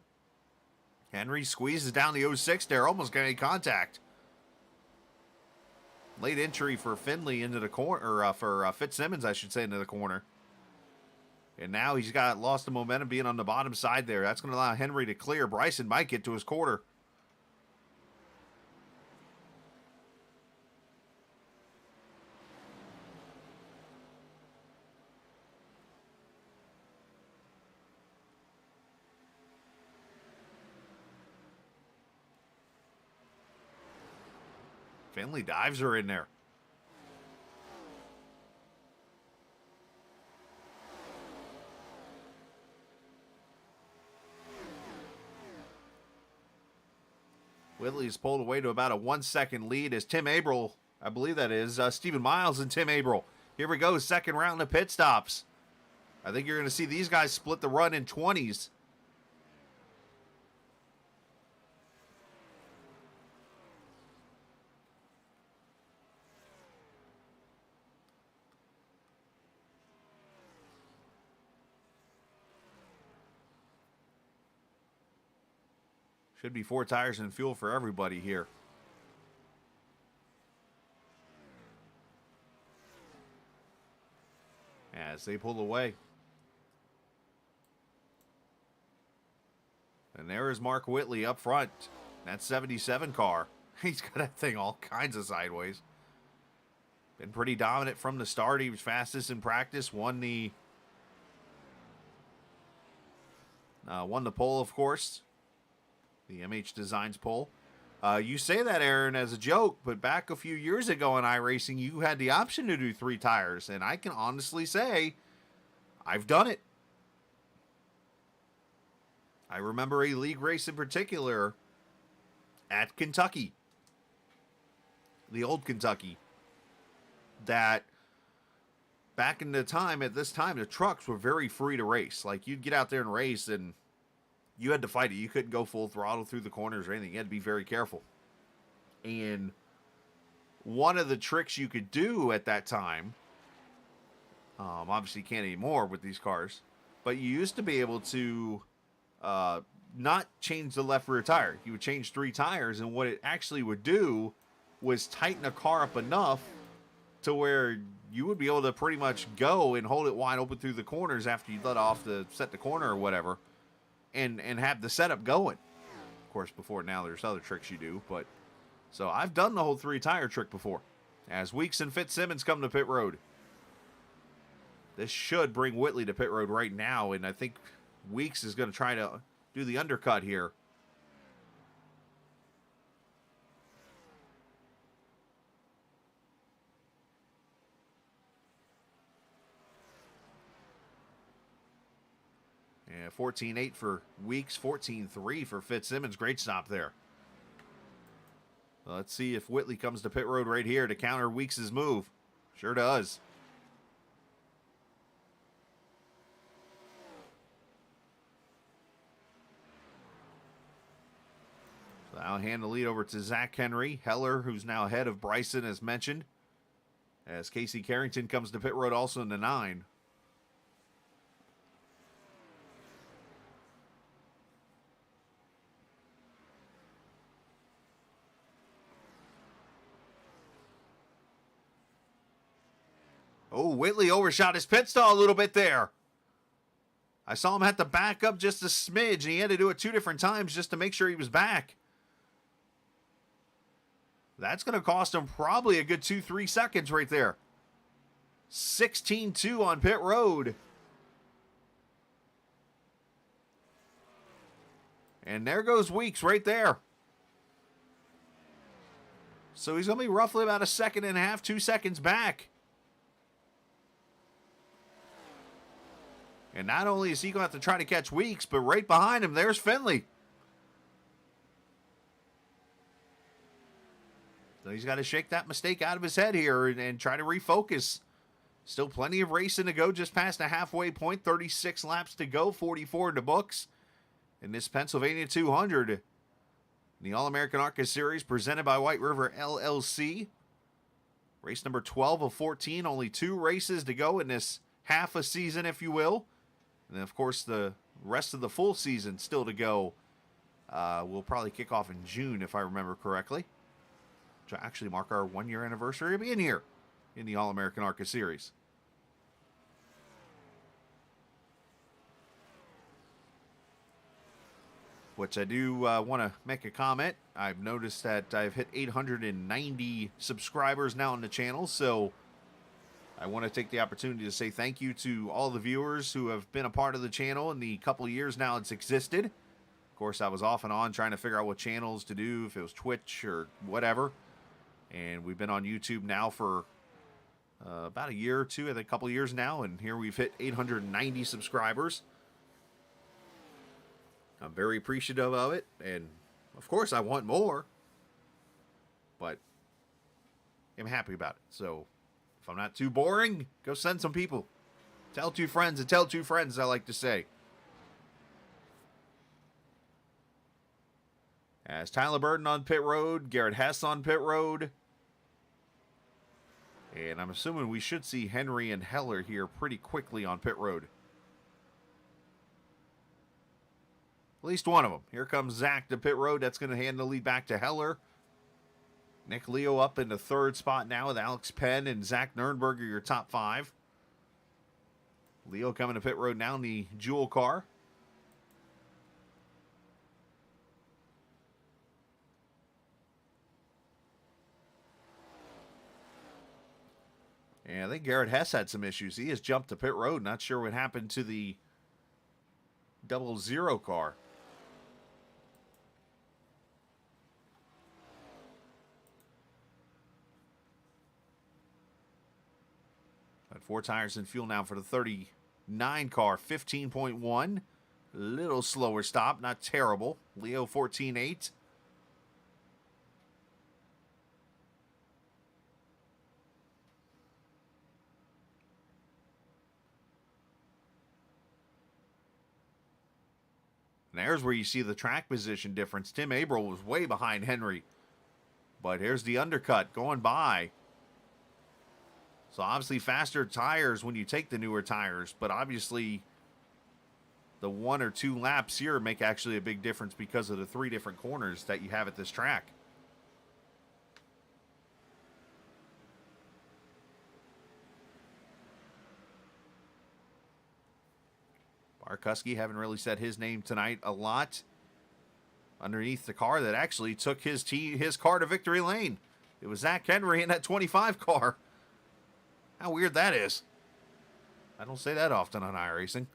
Henry squeezes down the 06 there, almost got any contact. Late entry for Finley into the corner, or for Fitzsimmons, I should say, into the corner. And now he's got lost the momentum being on the bottom side there. That's going to allow Henry to clear. Bryson might get to his quarter. Finley dives her in there. Whitley's pulled away to about a 1-second lead as Tim Abril, I believe that is, Stephen Miles and Tim Abril. Here we go, second round of pit stops. I think you're going to see these guys split the run in 20s. Should be 4 tires and fuel for everybody here. As they pull away. And there is Mark Whitley up front. That 77 car. He's got that thing all kinds of sideways. Been pretty dominant from the start. He was fastest in practice. Won the pole, of course. The MH Designs pole. You say that, Aaron, as a joke, but back a few years ago in iRacing, you had the option to do 3 tires, and I can honestly say I've done it. I remember a league race in particular at Kentucky, the old Kentucky, that back in the time, at this time, the trucks were very free to race. Like, you'd get out there and race, and you had to fight it. You couldn't go full throttle through the corners or anything. You had to be very careful. And one of the tricks you could do at that time, obviously you can't anymore with these cars, but you used to be able to not change the left rear tire. You would change 3 tires, and what it actually would do was tighten a car up enough to where you would be able to pretty much go and hold it wide open through the corners after you let off to set the corner or whatever. And have the setup going. Of course, before now, there's other tricks you do, but so I've done the whole 3 tire trick before. As Weeks and Fitzsimmons come to pit road. This should bring Whitley to pit road right now, and I think Weeks is going to try to do the undercut here. Yeah, 14.8 for Weeks, 14.3 for Fitzsimmons. Great stop there. Well, let's see if Whitley comes to pit road right here to counter Weeks' move. Sure does. So I'll hand the lead over to Zach Henry. Heller, who's now ahead of Bryson, as mentioned. As Casey Carrington comes to pit road also in the 9. Oh, Whitley overshot his pit stall a little bit there. I saw him have to back up just a smidge, and he had to do it 2 different times just to make sure he was back. That's going to cost him probably a good 2-3 seconds right there. 16-2 on pit road. And there goes Weeks right there. So he's going to be roughly about a second and a half, 2 seconds back. And not only is he going to have to try to catch Weeks, but right behind him, there's Finley. So he's got to shake that mistake out of his head here and try to refocus. Still plenty of racing to go, just past the halfway point. 36 laps to go, 44 in the books. In this Pennsylvania 200, the All American ARCA Series presented by Whiteriver LLC. Race number 12 of 14, only 2 races to go in this half a season, if you will. And then, of course, the rest of the full season still to go. Will probably kick off in June, if I remember correctly. Which will actually mark our 1-year anniversary of being here in the All American ARCA Series. Which I do want to make a comment. I've noticed that I've hit 890 subscribers now on the channel, so I want to take the opportunity to say thank you to all the viewers who have been a part of the channel in the couple of years now it's existed. Of course, I was off and on trying to figure out what channels to do, if it was Twitch or whatever. And we've been on YouTube now for about a year or two, I think a couple of years now, and here we've hit 890 subscribers. I'm very appreciative of it, and of course I want more, but I'm happy about it. So if I'm not too boring, go send some people. Tell 2 friends and tell 2 friends, I like to say. As Tyler Burton on pit road, Garrett Hess on pit road. And I'm assuming we should see Henry and Heller here pretty quickly on pit road. At least one of them. Here comes Zach to pit road. That's going to hand the lead back to Heller. Nick Leo up in the 3rd spot now with Alex Penn and Zach Nurnberger, your top 5. Leo coming to pit road now in the Jewel car. And I think Garrett Hess had some issues. He has jumped to pit road. Not sure what happened to the 00 car. Got 4 tires and fuel now for the 39 car. 15.1. Little slower stop. Not terrible. Leo 14.8. And there's where you see the track position difference. Tim Abril was way behind Henry. But here's the undercut going by. So obviously faster tires when you take the newer tires. But obviously the 1 or 2 laps here make actually a big difference because of the 3 different corners that you have at this track. Barkuski haven't really said his name tonight a lot. Underneath the car that actually took his car to victory lane. It was Zach Henry in that 25 car. How weird that is. I don't say that often on iRacing.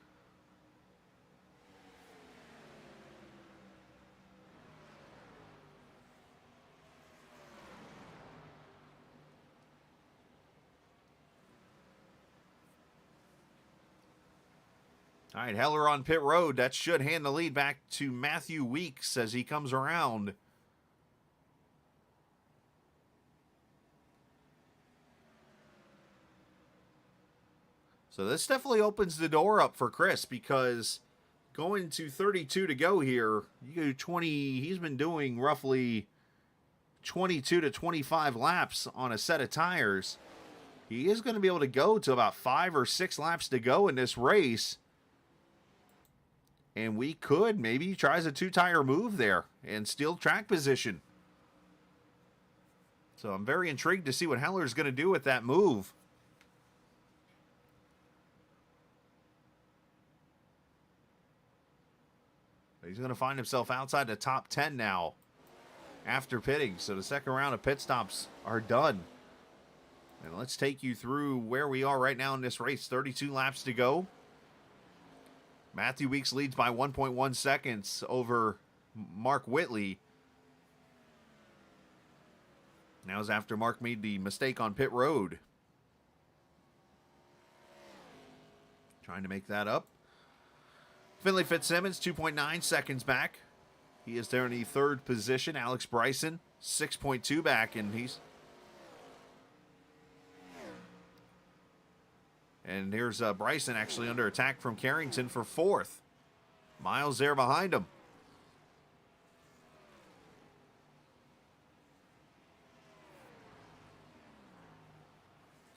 All right, Heller on pit road. That should hand the lead back to Matthew Weeks as he comes around. So this definitely opens the door up for Chris, because going to 32 to go here, you go 20, he's been doing roughly 22 to 25 laps on a set of tires. He is going to be able to go to about 5 or 6 laps to go in this race. And we could maybe tries a 2-tire move there and steal track position. So I'm very intrigued to see what Heller's going to do with that move. He's going to find himself outside the top 10 now after pitting. So the second round of pit stops are done. And let's take you through where we are right now in this race. 32 laps to go. Matthew Weeks leads by 1.1 seconds over Mark Whitley. Now is after Mark made the mistake on pit road. Trying to make that up. Finley Fitzsimmons, 2.9 seconds back. He is there in the 3rd position. Alex Bryson, 6.2 back, and here's Bryson actually under attack from Carrington for 4th. Miles there behind him.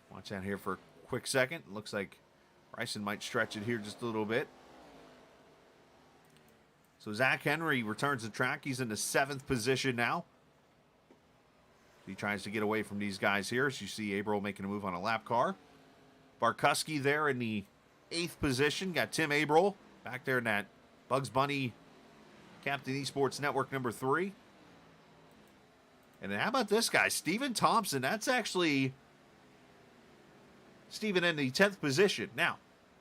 Watch out here for a quick second. Looks like Bryson might stretch it here just a little bit. So Zach Henry returns to track. He's in the 7th position now. He tries to get away from these guys here. As you see Averill making a move on a lap car. Barkuski there in the 8th position. Got Tim Averill back there in that Bugs Bunny Captain Esports Network number 3. And then how about this guy? Steven Thompson. That's actually Steven in the 10th position. Now,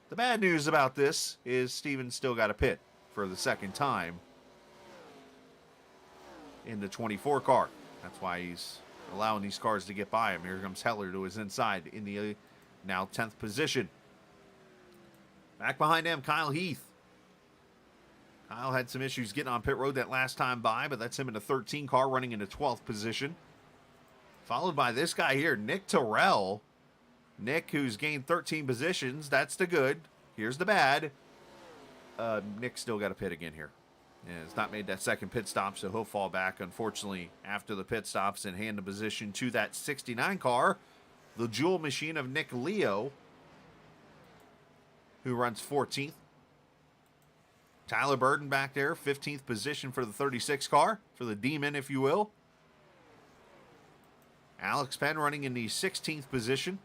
the bad news about this is Steven still got a pit for the second time in the 24 car. That's why he's allowing these cars to get by him. Here comes Heller to his inside in the now 10th position. Back behind him, Kyle Heath. Kyle had some issues getting on pit road that last time by, but that's him in the 13 car running in the 12th position. Followed by this guy here, Nick Terrell. Nick, who's gained 13 positions. That's the good. Here's the bad. Nick still got a pit again here. And it's not made that second pit stop, so he'll fall back, unfortunately, after the pit stops and hand the position to that 69 car, the Jewel Machine of Nick Leo, who runs 14th. Tyler Burden back there, 15th position for the 36 car, for the Demon, if you will. Alex Penn running in the 16th position.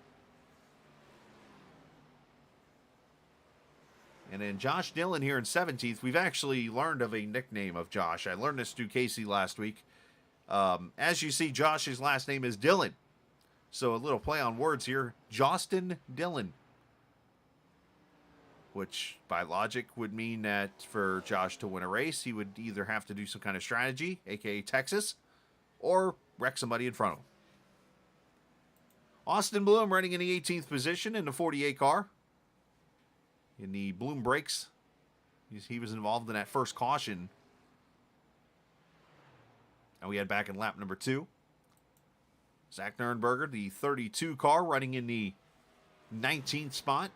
And then Josh Dillon here in 17th. We've actually learned of a nickname of Josh. I learned this through Casey last week. As you see, Josh's last name is Dillon. So a little play on words here. Jostin Dillon. Which, by logic, would mean that for Josh to win a race, he would either have to do some kind of strategy, a.k.a. Texas, or wreck somebody in front of him. Austin Bloom running in the 18th position in the 48 car. In the Bloom brakes, he was involved in that first caution. And we had back in lap number 2. Zach Nurnberger, the 32 car, running in the 19th spot.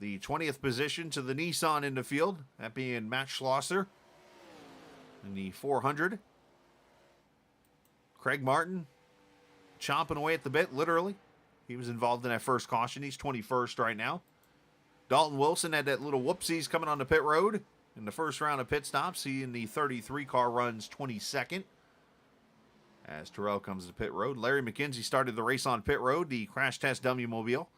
The 20th position to the Nissan in the field, that being Matt Schlosser in the 400. Craig Martin chomping away at the bit, literally. He was involved in that first caution. He's 21st right now. Dalton Wilson had that little whoopsies coming on the pit road in the first round of pit stops. He in the 33 car runs 22nd. As Terrell comes to pit road. Larry McKenzie started the race on pit road, the crash test dummy mobile.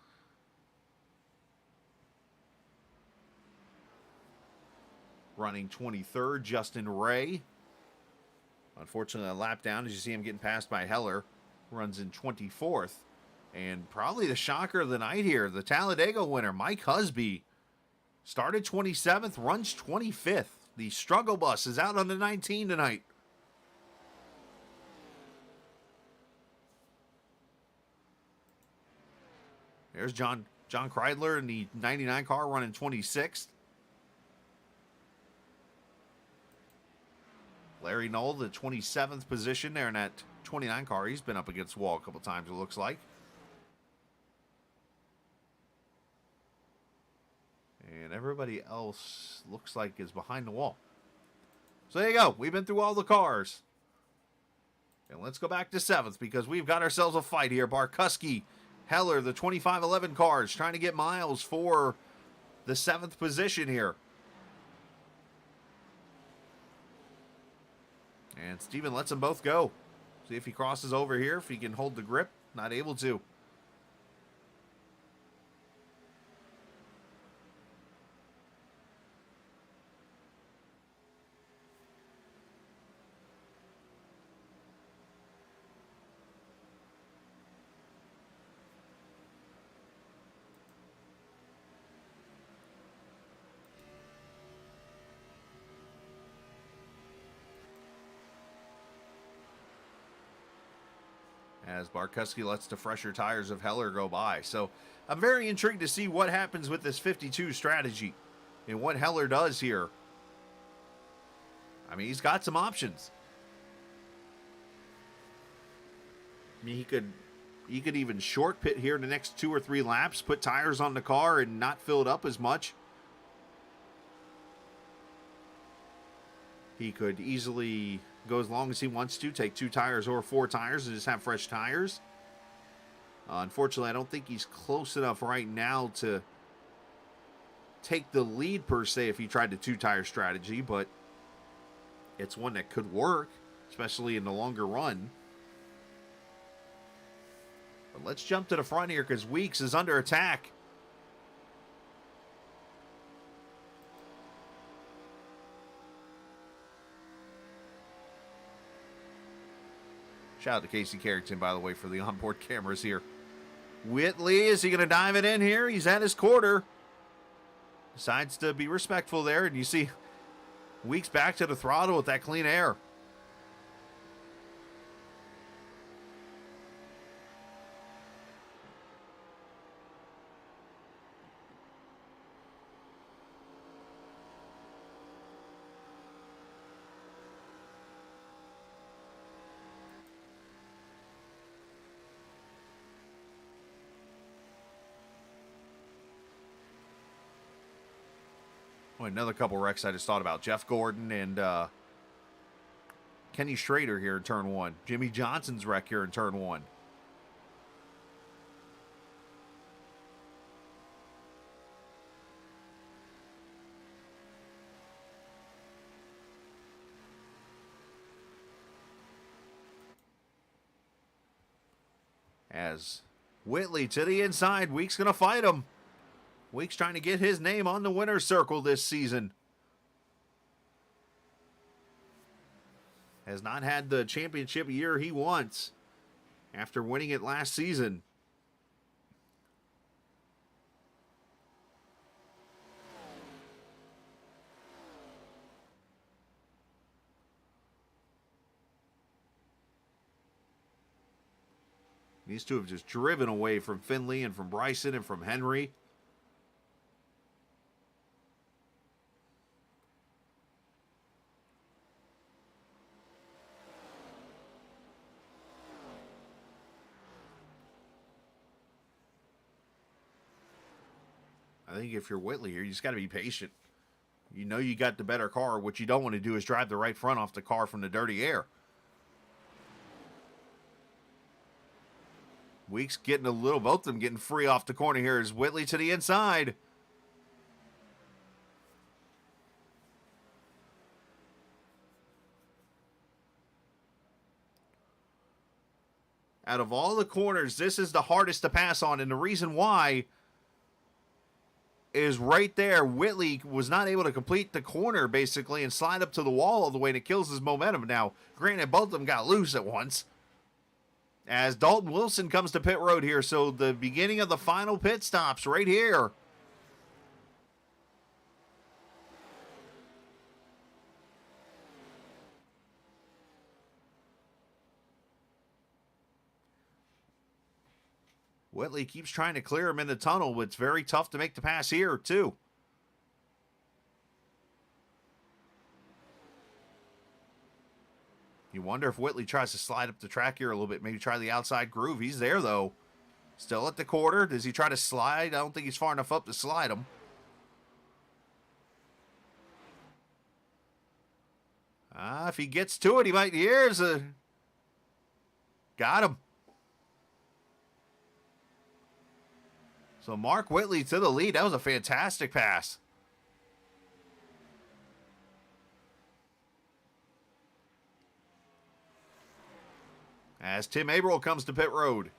Running 23rd, Justin Ray. Unfortunately, a lap down as you see him getting passed by Heller. Runs in 24th. And probably the shocker of the night here, the Talladega winner, Mike Husby. Started 27th, runs 25th. The struggle bus is out on the 19 tonight. There's John Kreidler in the 99 car running 26th. Larry Knoll, the 27th position there in that 29 car. He's been up against the wall a couple times, it looks like. And everybody else looks like is behind the wall. So there you go. We've been through all the cars. And let's go back to 7th because we've got ourselves a fight here. Barkuski, Heller, the 2511 cars, trying to get Miles for the 7th position here. And Steven lets them both go. See if he crosses over here, if he can hold the grip. Not able to. As Barkuski lets the fresher tires of Heller go by. So I'm very intrigued to see what happens with this 52 strategy and what Heller does here. I mean, he's got some options. I mean, he could even short pit here in the next 2 or 3 laps, put tires on the car and not fill it up as much. He could easily go as long as he wants to, take 2 tires or 4 tires and just have fresh tires. Unfortunately, I don't think he's close enough right now to take the lead per se if he tried the 2-tire strategy, but it's one that could work, especially in the longer run. But let's jump to the front here because Weeks is under attack. Shout out to Casey Carrington, by the way, for the onboard cameras here. Whitley, is he going to dive it in here? He's at his quarter. Decides to be respectful there, and you see Weeks back to the throttle with that clean air. Oh, another couple wrecks I just thought about. Jeff Gordon and Kenny Schrader here in turn 1. Jimmy Johnson's wreck here in turn 1. As Whitley to the inside, Weeks going to fight him. Weeks trying to get his name on the winner's circle this season. Has not had the championship year he wants after winning it last season. These two have just driven away from Finley and from Bryson and from Henry. I think if you're Whitley here, you just got to be patient. You know you got the better car. What you don't want to do is drive the right front off the car from the dirty air. Weeks getting a little, both of them getting free off the corner here as Whitley to the inside. Out of all the corners, this is the hardest to pass on, and the reason why is right there. Whitley was not able to complete the corner, basically, and slide up to the wall all the way, and it kills his momentum. Now, granted, both of them got loose at once. As Dalton Wilson comes to pit road here, so the beginning of the final pit stops right here. Whitley keeps trying to clear him in the tunnel, but it's very tough to make the pass here, too. You wonder if Whitley tries to slide up the track here a little bit, maybe try the outside groove. He's there, though. Still at the quarter. Does he try to slide? I don't think he's far enough up to slide him. If he gets to it, he might. Here's a... Got him. So Mark Whitley to the lead. That was a fantastic pass. As Tim Averill comes to pit road.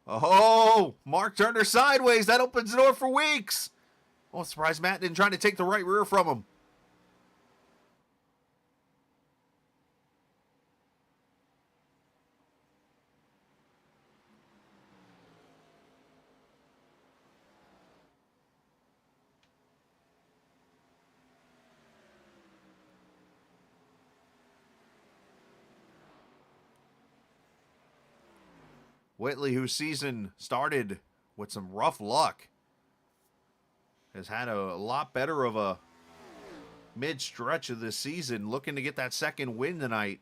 Oh, Mark Turner sideways. That opens the door for Weeks. Oh, I'm surprised Matt didn't try to take the right rear from him. Whitley, whose season started with some rough luck, has had a lot better of a mid-stretch of this season, looking to get that second win tonight.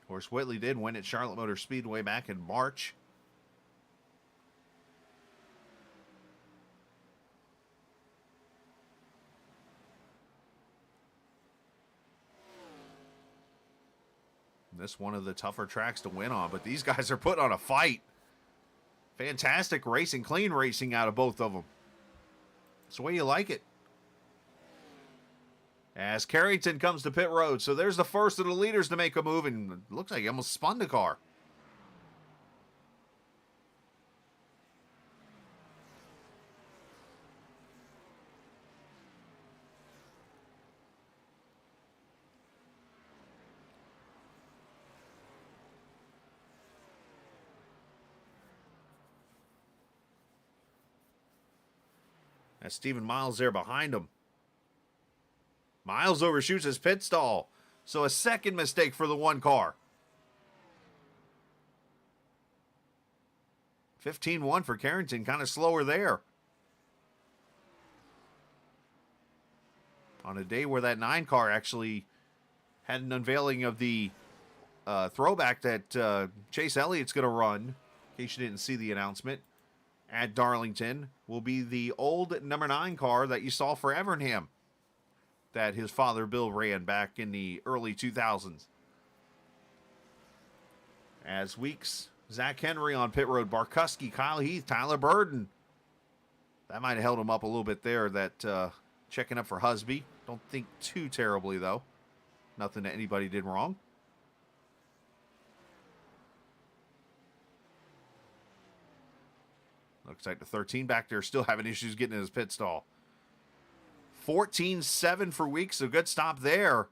Of course, Whitley did win at Charlotte Motor Speedway back in March. This one of the tougher tracks to win on, but these guys are putting on a fight. Fantastic racing, clean racing out of both of them. That's the way you like it. As Carrington comes to pit road. So there's the first of the leaders to make a move, and it looks like he almost spun the car. That's Stephen Miles there behind him. Miles overshoots his pit stall. So a second mistake for the one car. 15-1 for Carrington. Kind of slower there. On a day where that 9 car actually had an unveiling of the throwback that Chase Elliott's going to run, in case you didn't see the announcement, at Darlington, will be the old number 9 car that you saw for Evernham, that his father Bill ran back in the early 2000s. As Weeks, Zach Henry on pit road, Barkuski, Kyle Heath, Tyler Burden. That might have held him up a little bit there, that checking up for Husby. Don't think too terribly, though. Nothing that anybody did wrong. Looks like the 13 back there still having issues getting in his pit stall. 14-7 for Weeks, a good stop there.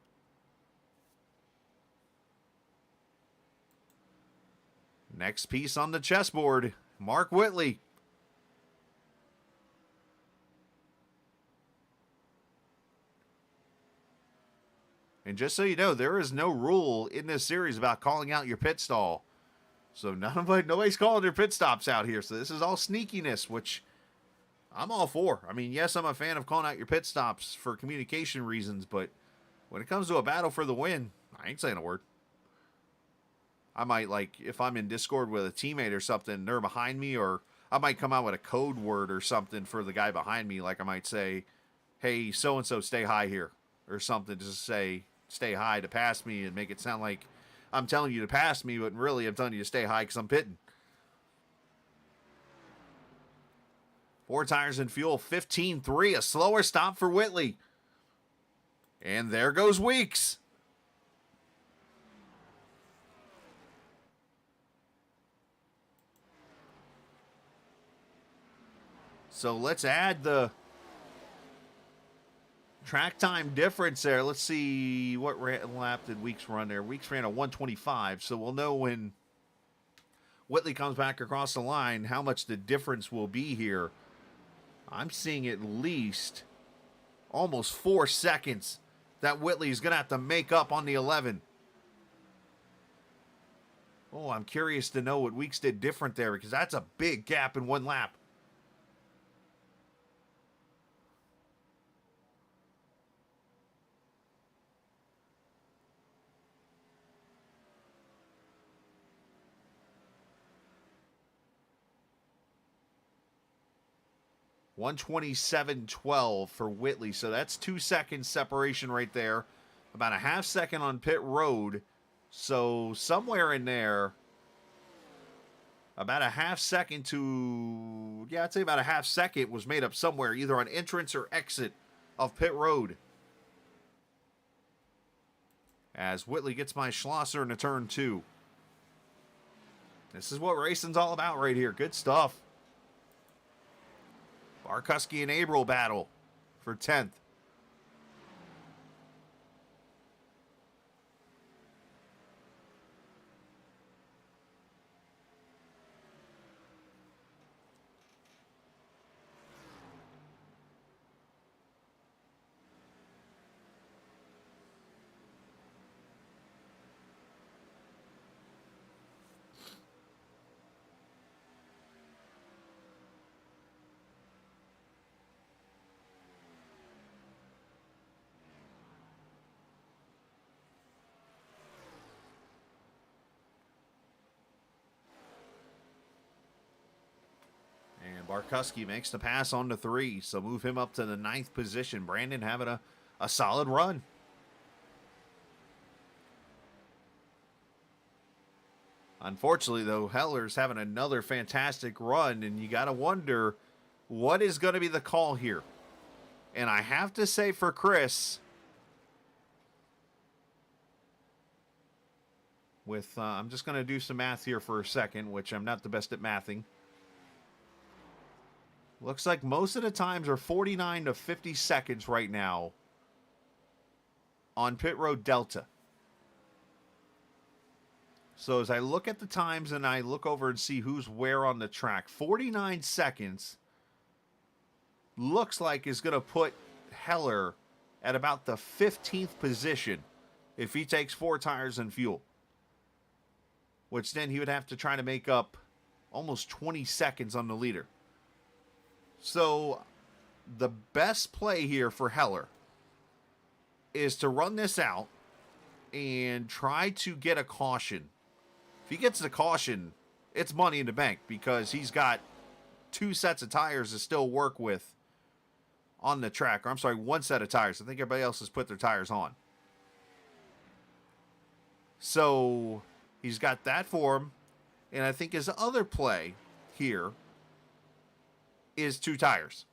Next piece on the chessboard, Mark Whitley. And just so you know, there is no rule in this series about calling out your pit stall. So nobody's calling their pit stops out here. So this is all sneakiness, which I'm all for. I mean, yes, I'm a fan of calling out your pit stops for communication reasons, but when it comes to a battle for the win, I ain't saying a word. I might, like, if I'm in Discord with a teammate or something, they're behind me, or I might come out with a code word or something for the guy behind me. Like I might say, hey, so-and-so, stay high here, or something, just to say, stay high to pass me, and make it sound like I'm telling you to pass me, but really I'm telling you to stay high because I'm pitting. 4 tires and fuel, 15-3, a slower stop for Whitley. And there goes Weeks. So let's add the track time difference there. Let's see what lap did Weeks run there. Weeks ran a 125, so we'll know when Whitley comes back across the line how much the difference will be here. I'm seeing at least almost 4 seconds that Whitley's going to have to make up on the 11. Oh, I'm curious to know what Weeks did different there, because that's a big gap in one lap. $127.12 for Whitley, so that's 2 seconds separation right there. About a half second on pit road, so somewhere in there, about a half second to, yeah, I'd say about a half second was made up somewhere, either on entrance or exit of pit road. As Whitley gets by Schlosser into turn 2. This is what racing's all about right here. Good stuff. Barkuski and Averill battle for 10th. Barkuski makes the pass on to 3, so move him up to the 9th position. Brandon having a solid run. Unfortunately, though, Heller's having another fantastic run, and you got to wonder what is going to be the call here. And I have to say for Chris, with I'm just going to do some math here for a second, which I'm not the best at mathing. Looks like most of the times are 49 to 50 seconds right now on pit road delta. So as I look at the times and I look over and see who's where on the track, 49 seconds looks like is going to put Heller at about the 15th position if he takes 4 tires and fuel. Which then he would have to try to make up almost 20 seconds on the leader. So, the best play here for Heller is to run this out and try to get a caution. If he gets the caution, it's money in the bank because he's got 2 sets of tires to still work with on the track. Or I'm sorry, 1 set of tires. I think everybody else has put their tires on. So, he's got that for him. And I think his other play here is 2 tires.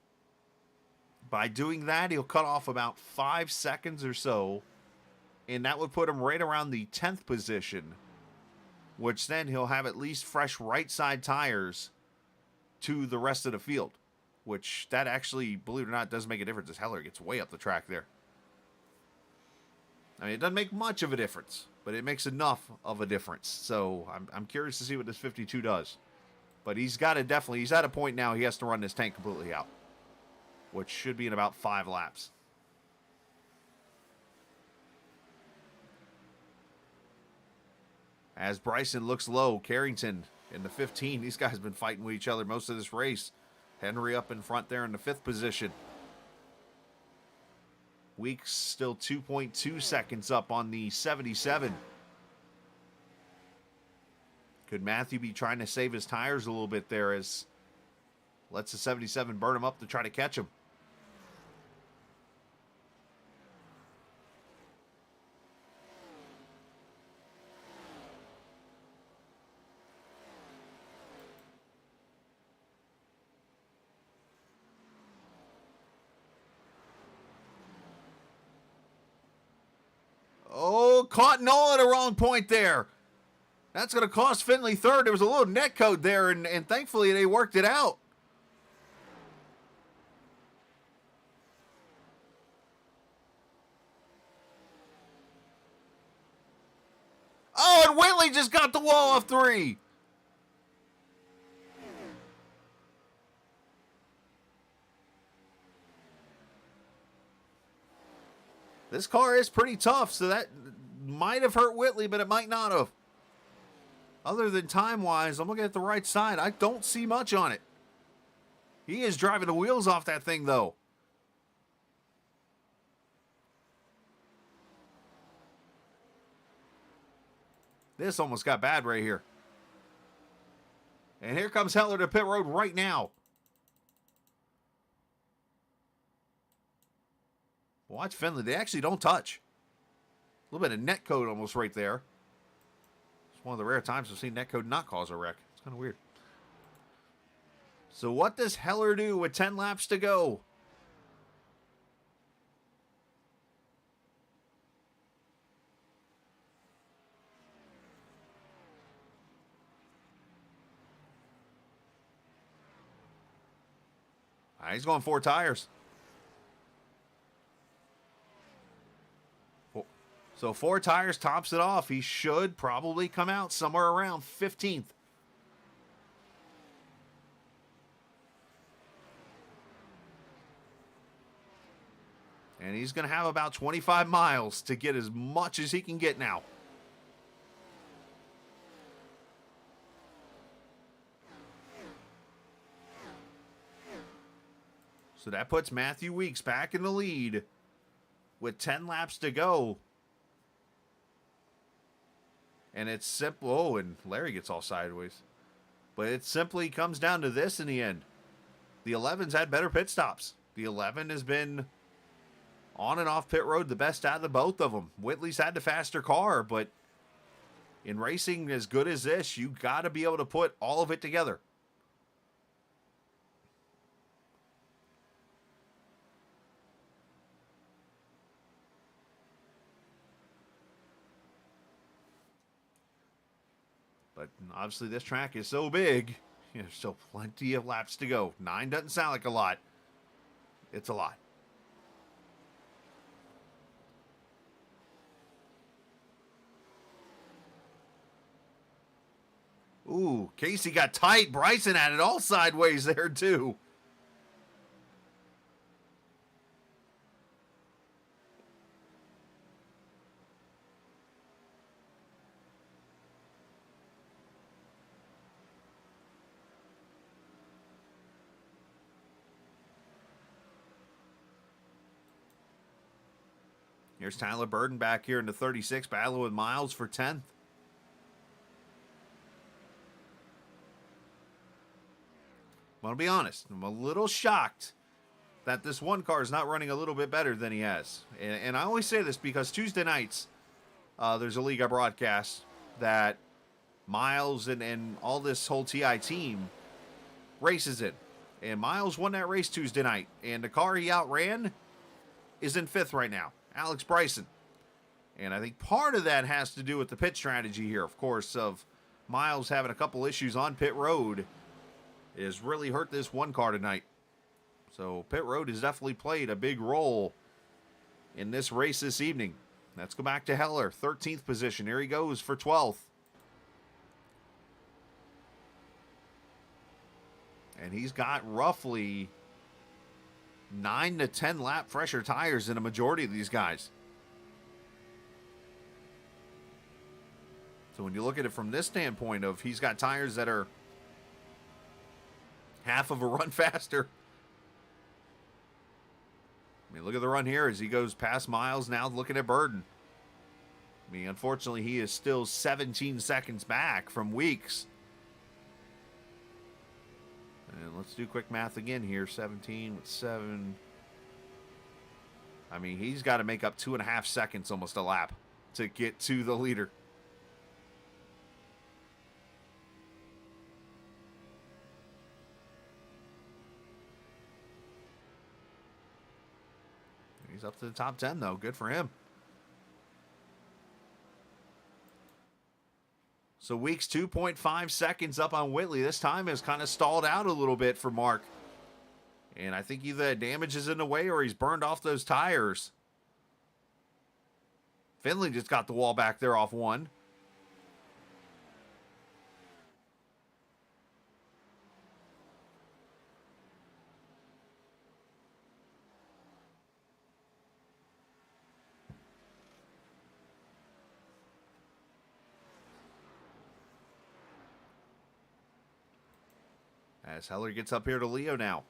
By doing that, he'll cut off about 5 seconds or so, and that would put him right around the 10th position, which then he'll have at least fresh right side tires to the rest of the field, which that actually, believe it or not, does make a difference as Heller gets way up the track there. I mean, it doesn't make much of a difference, but it makes enough of a difference. So I'm curious to see what this 52 does. But he's got to definitely, he's at a point now he has to run this tank completely out, which should be in about 5 laps. As Bryson looks low, Carrington in the 15. These guys have been fighting with each other most of this race. Henry up in front there in the 5th position. Weeks still 2.2 seconds up on the 77. Could Matthew be trying to save his tires a little bit there as lets the 77 burn him up to try to catch him? Oh, caught Noah at a wrong point there. That's going to cost Finley 3rd. There was a little net code there, and thankfully they worked it out. And Whitley just got the wall off 3. This car is pretty tough, so that might have hurt Whitley, but it might not have. Other than time-wise, I'm looking at the right side. I don't see much on it. He is driving the wheels off that thing, though. This almost got bad right here. And here comes Heller to pit road right now. Watch Finley. They actually don't touch. A little bit of netcode almost right there. It's one of the rare times I've seen netcode not cause a wreck. It's kind of weird. So what does Heller do with 10 laps to go? He's going 4 tires. So 4 tires tops it off. He should probably come out somewhere around 15th. And he's going to have about 25 miles to get as much as he can get now. So that puts Matthew Weeks back in the lead with 10 laps to go. And it's simple. Oh, and Larry gets all sideways. But it simply comes down to this in the end. The 11's had better pit stops. The 11 has been on and off pit road the best out of the both of them. Whitley's had the faster car, but in racing as good as this, you got to be able to put all of it together. But obviously this track is so big, there's still plenty of laps to go. 9 doesn't sound like a lot. It's a lot. Ooh, Casey got tight. Bryson had it all sideways there too. Here's Tyler Burden back here in the 36, battling with Miles for 10th. I'm going to be honest. I'm a little shocked that this one car is not running a little bit better than he has. And I always say this because Tuesday nights, there's a league I broadcast that Miles and all this whole TI team races in. And Miles won that race Tuesday night. And the car he outran is in 5th right now. Alex Bryson. And I think part of that has to do with the pit strategy here, of course, of Miles having a couple issues on pit road has really hurt this one car tonight. So pit road has definitely played a big role in this race this evening. Let's go back to Heller, 13th position. Here he goes for 12th. And he's got roughly 9 to 10 lap fresher tires in a majority of these guys. So when you look at it from this standpoint of he's got tires that are half of a run faster. I mean, look at the run here as he goes past Miles now looking at Burden. I mean, unfortunately, he is still 17 seconds back from Weeks. And let's do quick math again here. 17 with 7. I mean, he's got to make up 2.5 seconds almost a lap to get to the leader. He's up to the top 10, though. Good for him. So Weeks 2.5 seconds up on Whitley. This time has kind of stalled out a little bit for Mark. And I think either damage is in the way or he's burned off those tires. Finley just got the wall back there off 1. As Heller gets up here to Leo now.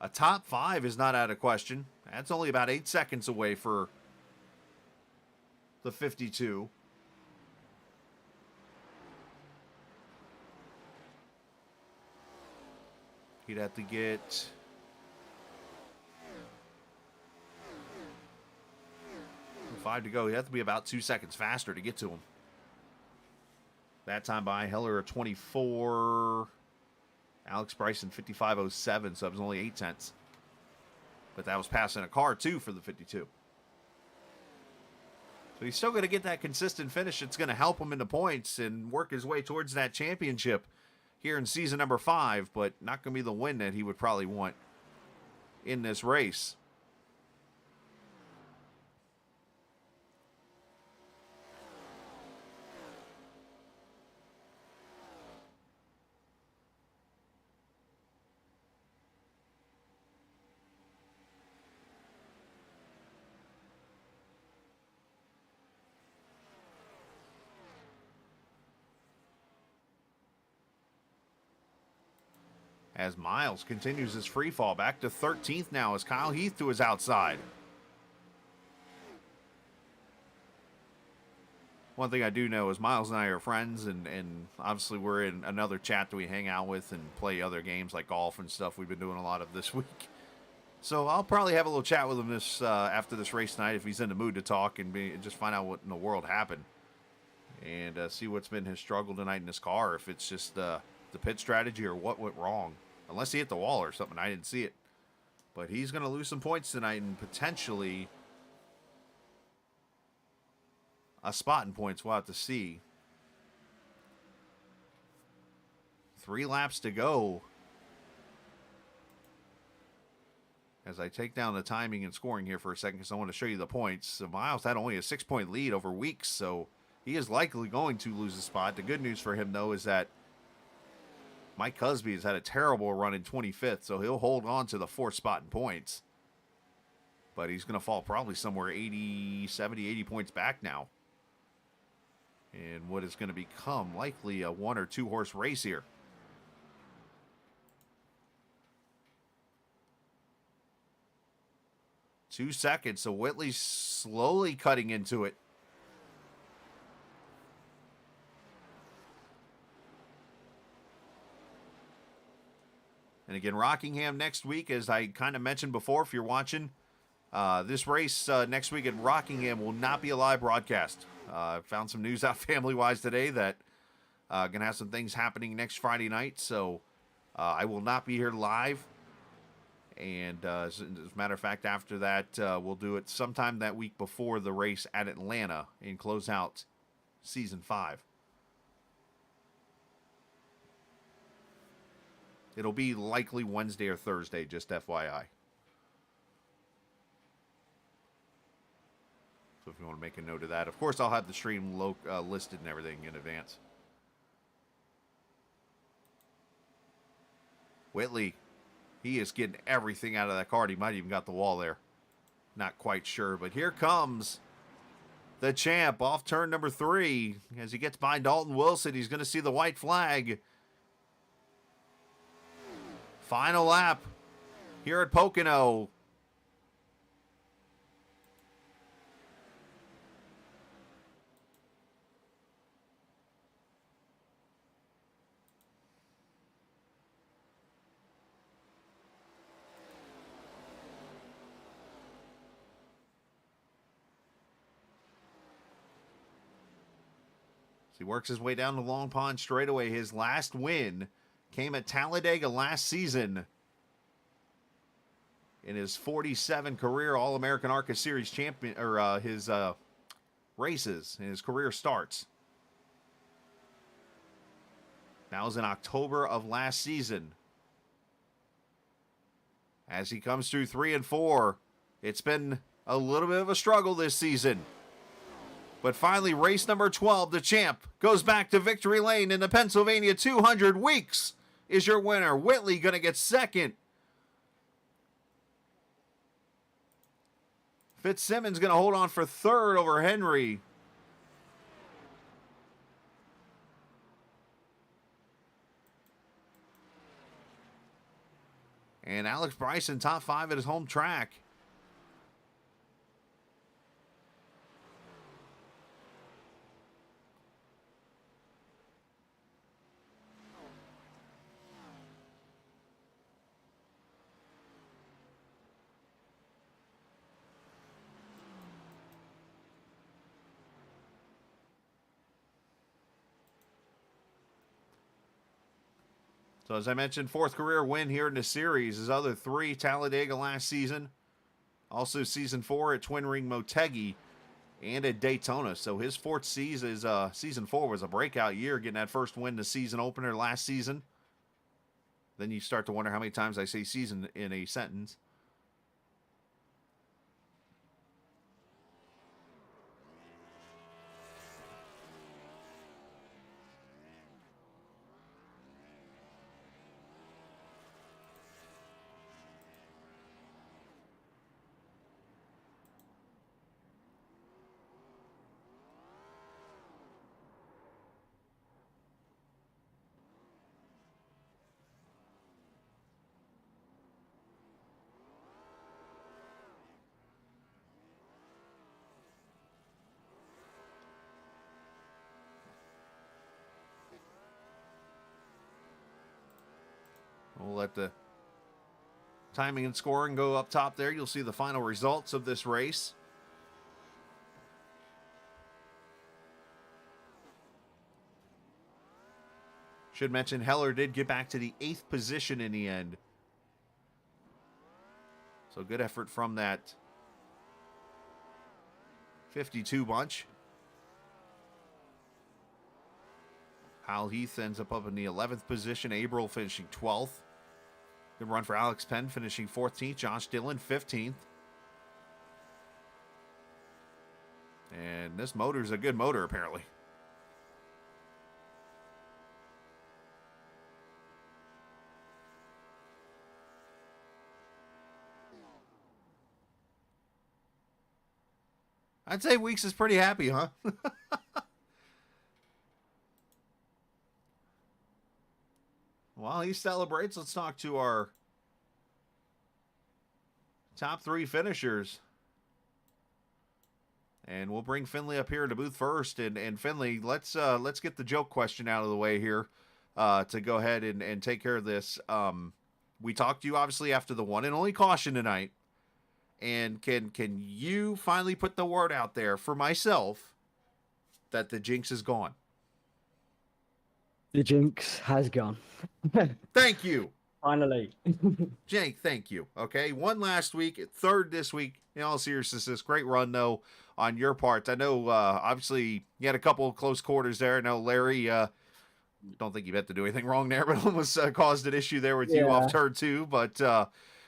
A top 5 is not out of question. That's only about 8 seconds away for the 52. He'd have to get 5 to go. He'd have to be about 2 seconds faster to get to him. That time by Heller, 24. Alex Bryson, 55.07, so it was only 8 tenths. But that was passing a car, too, for the 52. So he's still going to get that consistent finish. It's going to help him in the points and work his way towards that championship here in season number 5, but not going to be the win that he would probably want in this race. As Miles continues his free fall back to 13th now as Kyle Heath to his outside. One thing I do know is Miles and I are friends, and obviously we're in another chat that we hang out with and play other games like golf and stuff we've been doing a lot of this week. So I'll probably have a little chat with him this after this race tonight if he's in the mood to talk and just find out what in the world happened. And see what's been his struggle tonight in his car, if it's just the pit strategy or what went wrong. Unless he hit the wall or something. I didn't see it. But he's going to lose some points tonight and potentially a spot in points. We'll have to see. 3 laps to go. As I take down the timing and scoring here for a second because I want to show you the points. So Miles had only a 6-point lead over Weeks, so he is likely going to lose a spot. The good news for him, though, is that Mike Cusby has had a terrible run in 25th, so he'll hold on to the 4th spot in points. But he's going to fall probably somewhere 80, 70, 80 points back now. And what is going to become likely a 1 or 2 horse race here. Two seconds, so Whitley's slowly cutting into it. And again, Rockingham next week, as I kind of mentioned before, if you're watching, this race next week at Rockingham will not be a live broadcast. I found some news out family-wise today that going to have some things happening next Friday night, so I will not be here live. And as a matter of fact, after that, we'll do it sometime that week before the race at Atlanta and close out Season 5. It'll be likely Wednesday or Thursday, just FYI. So if you want to make a note of that. Of course, I'll have the stream listed and everything in advance. Whitley, he is getting everything out of that car. He might even got the wall there. Not quite sure, but here comes the champ off turn number 3. As he gets by Dalton Wilson, he's going to see the white flag. Final lap here at Pocono. So he works his way down the Long Pond straightaway. His last win came at Talladega last season in his 47 career All American ARCA Series champion, or his races and his career starts. That was in October of last season. As he comes through 3 and 4, it's been a little bit of a struggle this season. But finally, race number 12, the champ goes back to victory lane in the Pennsylvania 200. Weeks is your winner. Whitley going to get second. Fitzsimmons going to hold on for third over Henry. And Alex Bryson, top 5 at his home track. So as I mentioned, 4th career win here in the series. His other 3, Talladega last season. Also season 4 at Twin Ring Motegi and at Daytona. So his 4th season is season 4 was a breakout year, getting that first win the season opener last season. Then you start to wonder how many times I say season in a sentence. We'll let the timing and scoring go up top there. You'll see the final results of this race. Should mention Heller did get back to the 8th position in the end. So good effort from that 52 bunch. Hal Heath ends up in the 11th position. Abril finishing 12th. Good run for Alex Penn, finishing 14th. Josh Dillon, 15th. And this motor's a good motor, apparently. I'd say Weeks is pretty happy, huh? While he celebrates, let's talk to our top 3 finishers. And we'll bring Finley up here to booth first. And Finley, let's get the joke question out of the way here to go ahead and take care of this. We talked to you, obviously, after the one and only caution tonight. And can you finally put the word out there for myself that the jinx is gone? The jinx has gone. Thank you. Finally. Jake, thank you. Okay, 1 last week, 3rd this week. In all seriousness, this great run, though, on your part. I know, obviously, you had a couple of close quarters there. I know Larry, don't think you meant to do anything wrong there, but almost caused an issue there with you off turn 2. But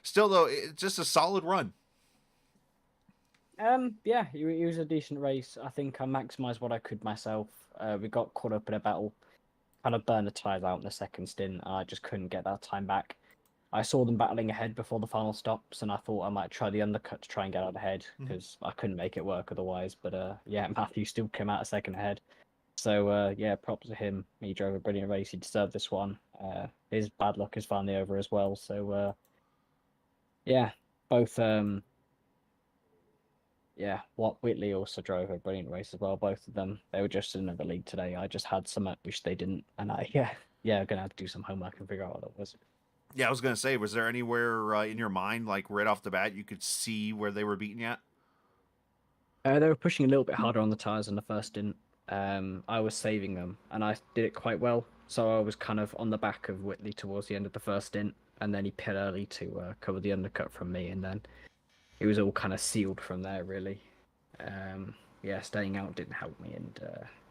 still, though, it's just a solid run. Yeah, it was a decent race. I think I maximised what I could myself. We got caught up in a battle, kind of burned the tyres out in the second stint. I just couldn't get that time back. I saw them battling ahead before the final stops, and I thought I might try the undercut to try and get out ahead because I couldn't make it work otherwise. But yeah, Matthew still came out a second ahead. So yeah, props to him. He drove a brilliant race. He deserved this one. His bad luck is finally over as well. So yeah, both. Yeah, Whitley also drove a brilliant race as well. Both of them, they were just in another league today. I just had some which they didn't, and I'm gonna have to do some homework and figure out what it was. Yeah, I was gonna say, was there anywhere in your mind, like right off the bat, you could see where they were beating you at? They were pushing a little bit harder on the tires in the first stint. I was saving them, and I did it quite well. So I was kind of on the back of Whitley towards the end of the first stint, and then he pit early to cover the undercut from me, and then it was all kind of sealed from there, really. Yeah, staying out didn't help me, and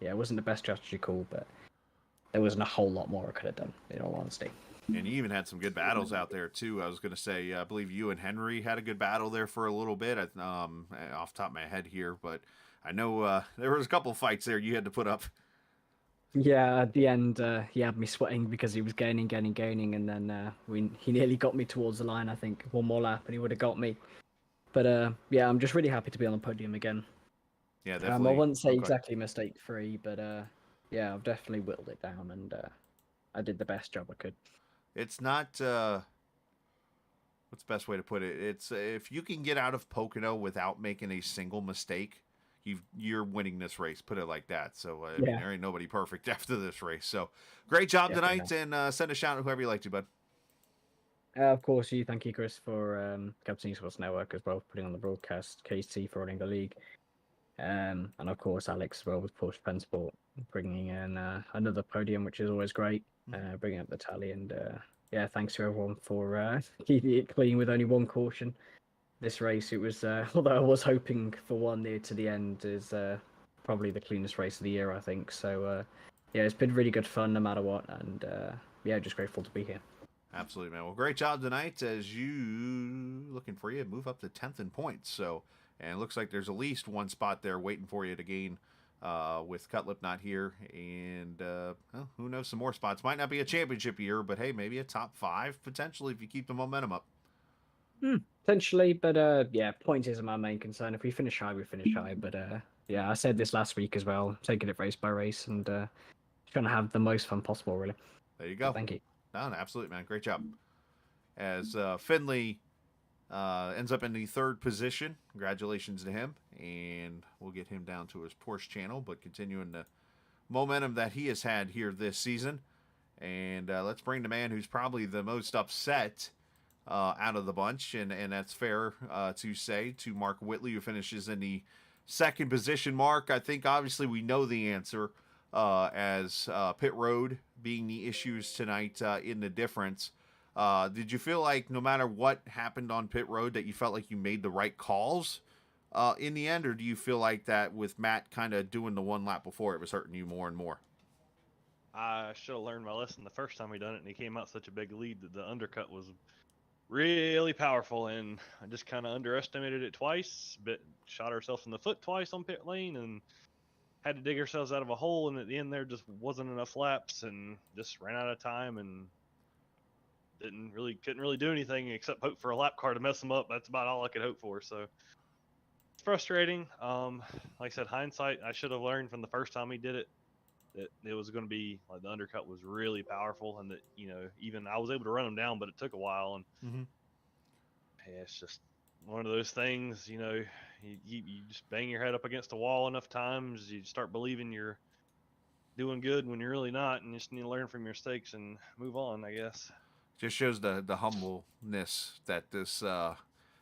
yeah, it wasn't the best strategy call, but there wasn't a whole lot more I could have done, in all honesty. And you even had some good battles out there, too. I was going to say, I believe you and Henry had a good battle there for a little bit, off the top of my head here, but I know there was a couple fights there you had to put up. Yeah, at the end, he had me sweating because he was gaining, and then he nearly got me towards the line, I think. One more lap, and he would have got me. But yeah, I'm just really happy to be on the podium again. Yeah, definitely. I wouldn't say exactly mistake-free, but yeah, I've definitely whittled it down, and I did the best job I could. It's not what's the best way to put it? It's if you can get out of Pocono without making a single mistake, you're winning this race. Put it like that. So I mean, Yeah, there ain't nobody perfect after this race. So great job definitely tonight, not. and send a shout out whoever you like to, bud. Of course, thank you, Chris, for Captain Esports Network as well, for putting on the broadcast, KT for running the league, and of course Alex as well with Porsche Pensport, bringing in another podium, which is always great, bringing up the tally, and yeah, thanks to everyone for keeping it clean with only one caution. This race, it was although I was hoping for one near to the end, is probably the cleanest race of the year, I think. So yeah, it's been really good fun no matter what, and yeah, just grateful to be here. Absolutely, man. Well, great job tonight as you looking for you move up to 10th in points. So, and it looks like there's at least one spot there waiting for you to gain with Cutlip not here. And well, who knows, some more spots. Might not be a championship year, but hey, maybe a top 5 potentially if you keep the momentum up. Potentially, but yeah, points isn't my main concern. If we finish high, we finish high. But yeah, I said this last week as well, taking it race by race and trying to have the most fun possible, really. There you So go. thank you. No, absolutely, man. Great job. As Finley ends up in the 3rd position. Congratulations to him. And we'll get him down to his Porsche channel, but continuing the momentum that he has had here this season. And let's bring the man who's probably the most upset out of the bunch, and that's fair to say, to Mark Whitley, who finishes in the 2nd position. Mark, I think obviously we know the answer as pit road being the issues tonight in the difference. Did you feel like no matter what happened on pit road that you felt like you made the right calls in the end, or do you feel like that with Matt kind of doing the one lap before it was hurting you more and more? I should have learned my lesson the first time we done it, and he came out such a big lead that the undercut was really powerful, and I just kind of underestimated it twice, but shot ourselves in the foot twice on pit lane, and had to dig ourselves out of a hole. And at the end, there just wasn't enough laps, and just ran out of time, and couldn't really do anything except hope for a lap car to mess them up. That's about all I could hope for. So it's frustrating. Like I said, hindsight, I should have learned from the first time he did it that it was going to be like the undercut was really powerful, and that even I was able to run them down, but it took a while. And yeah, it's just one of those things. You just bang your head up against a wall enough times, you start believing you're doing good when you're really not, and you just need to learn from your mistakes and move on, I guess. Just shows the humbleness that this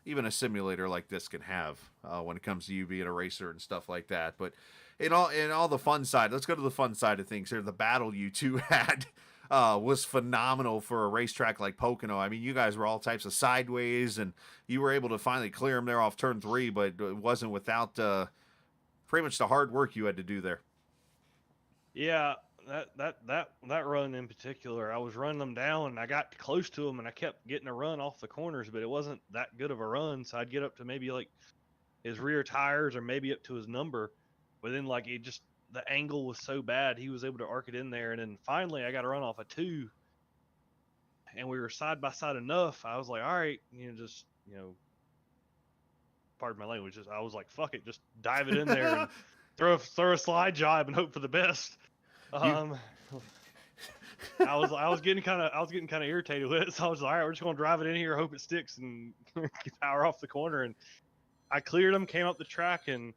even a simulator like this can have when it comes to you being a racer and stuff like that. But in all the fun side, let's go to the fun side of things here. The battle you two had was phenomenal for a racetrack like Pocono. I mean, you guys were all types of sideways, and you were able to finally clear them there off turn 3, but it wasn't without pretty much the hard work you had to do there. Yeah, that run in particular, I was running them down, and I got close to them, and I kept getting a run off the corners, but it wasn't that good of a run. So I'd get up to maybe like his rear tires, or maybe up to his number, but then like the angle was so bad, he was able to arc it in there, and then finally I got a run off a 2, and we were side by side enough. I was like, all right, pardon my language, I was like, fuck it, just dive it in there and throw a slide job and hope for the best. I was getting kind of irritated with it, so I was like, all right, we're just gonna drive it in here, hope it sticks, and power off the corner. And I cleared them, came up the track, and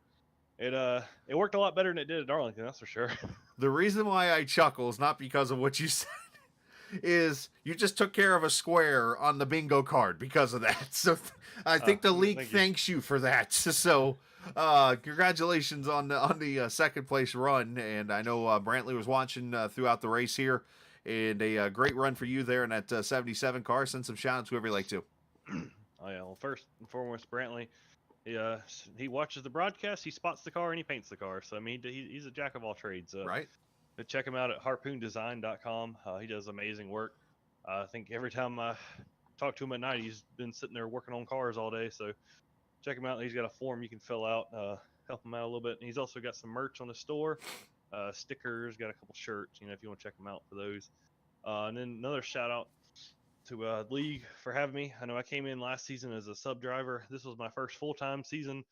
it worked a lot better than it did at Darlington, that's for sure. The reason why I chuckle is not because of what you said, is you just took care of a square on the bingo card because of that. So I think the league thanks you for that. So congratulations on the second place run. And I know Brantley was watching throughout the race here, and a great run for you there in that 77 car. Send some shout outs, whoever you like to. Oh yeah, well, first and foremost, Brantley, he watches the broadcast, he spots the car, and he paints the car. So I mean, he's a jack of all trades. Right. Check him out at harpoondesign.com. He does amazing work. I think every time I talk to him at night, he's been sitting there working on cars all day. So check him out. He's got a form you can fill out, help him out a little bit. And he's also got some merch on the store, stickers, got a couple shirts, if you want to check him out for those. And then another shout out to League for having me. I know I came in last season as a sub driver. This was my first full-time season.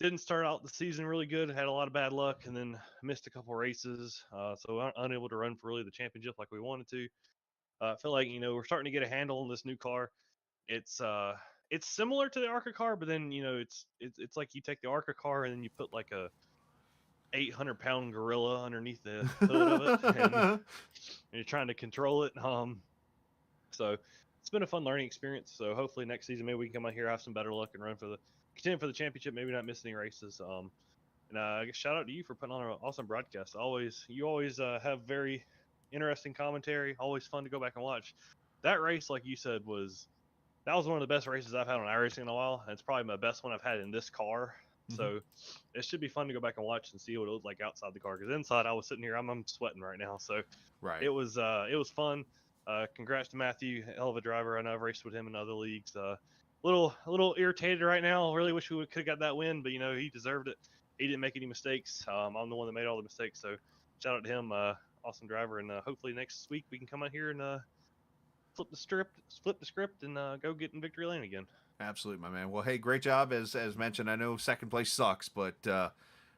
Didn't start out the season really good, had a lot of bad luck, and then missed a couple races, so unable to run for really the championship like we wanted to. I feel like we're starting to get a handle on this new car. it's similar to the ARCA car, but then it's like you take the ARCA car and then you put like a 800-pound gorilla underneath the hood of it, and you're trying to control it. So it's been a fun learning experience. So hopefully next season maybe we can come out here, have some better luck, and contend for the championship. Maybe not miss any races. And I guess shout out to you for putting on an awesome broadcast. You always have very interesting commentary. Always fun to go back and watch. That race, like you said, was one of the best races I've had on iRacing in a while. And it's probably my best one I've had in this car. Mhm. So it should be fun to go back and watch and see what it looked like outside the car. Because inside, I was sitting here, I'm sweating right now. So Right. it was fun. Congrats to Matthew, hell of a driver. I know I've raced with him in other leagues. A little irritated right now. Really wish we could have got that win, but he deserved it. He didn't make any mistakes. I'm the one that made all the mistakes. So shout out to him. Awesome driver. And hopefully next week we can come out here and flip the script, and go get in victory lane again. Absolutely, my man. Well, hey, great job. As mentioned, I know second place sucks, but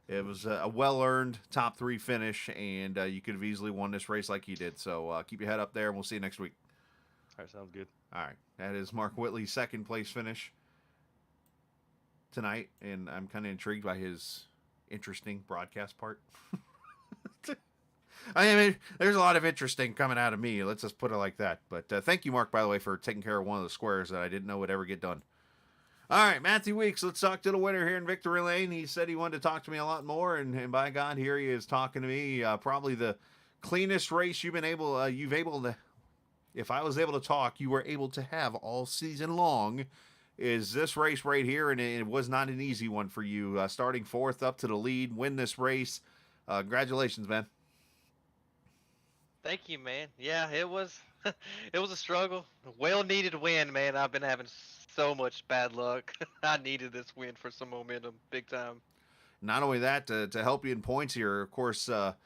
it was a well-earned top 3 finish, and you could have easily won this race like you did. So keep your head up there, and we'll see you next week. All right, sounds good. All right, that is Mark Whitley's second place finish tonight, and I'm kind of intrigued by his interesting broadcast part. I mean, there's a lot of interesting coming out of me. Let's just put it like that. But thank you, Mark, by the way, for taking care of one of the squares that I didn't know would ever get done. All right, Matthew Weeks, let's talk to the winner here in Victory Lane. He said he wanted to talk to me a lot more, and by God, here he is talking to me. Probably the cleanest race you've able to, if I was able to talk, you were able to have all season long, is this race right here, and it was not an easy one for you. Starting 4th up to the lead, win this race. Congratulations, man. Thank you, man. Yeah, it was it was a struggle. Well needed win, man. I've been having so much bad luck. I needed this win for some momentum, big time. Not only that, to help you in points here, of course, the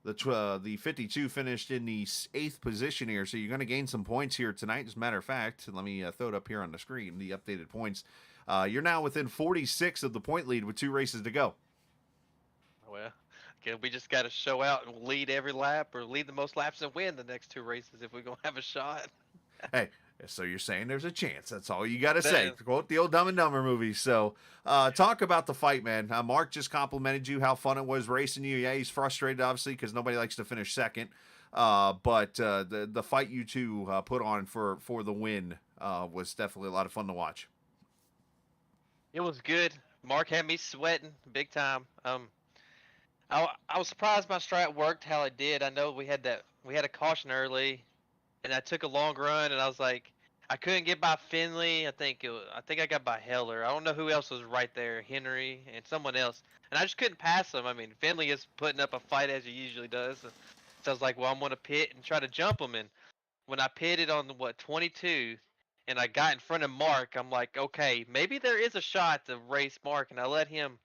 52 finished in the 8th position here, so you're going to gain some points here tonight. As a matter of fact, let me throw it up here on the screen, the updated points. You're now within 46 of the point lead with 2 races to go. Well, we just got to show out and lead every lap, or lead the most laps and win the next 2 races if we're going to have a shot. Hey, so you're saying there's a chance. That's all you got to say. To quote the old Dumb and Dumber movie. So talk about the fight, man. Mark just complimented you, how fun it was racing you. Yeah, he's frustrated, obviously, because nobody likes to finish second. But the fight you two put on for the win was definitely a lot of fun to watch. It was good. Mark had me sweating big time. I was surprised my strat worked how it did. I know we had a caution early, and I took a long run, and I was like, I couldn't get by Finley. I think I got by Heller. I don't know who else was right there, Henry and someone else, and I just couldn't pass them. I mean, Finley is putting up a fight as he usually does. So I was like, well, I'm gonna pit and try to jump him. And when I pitted on 22, and I got in front of Mark, I'm like, okay, maybe there is a shot to race Mark, and I let him.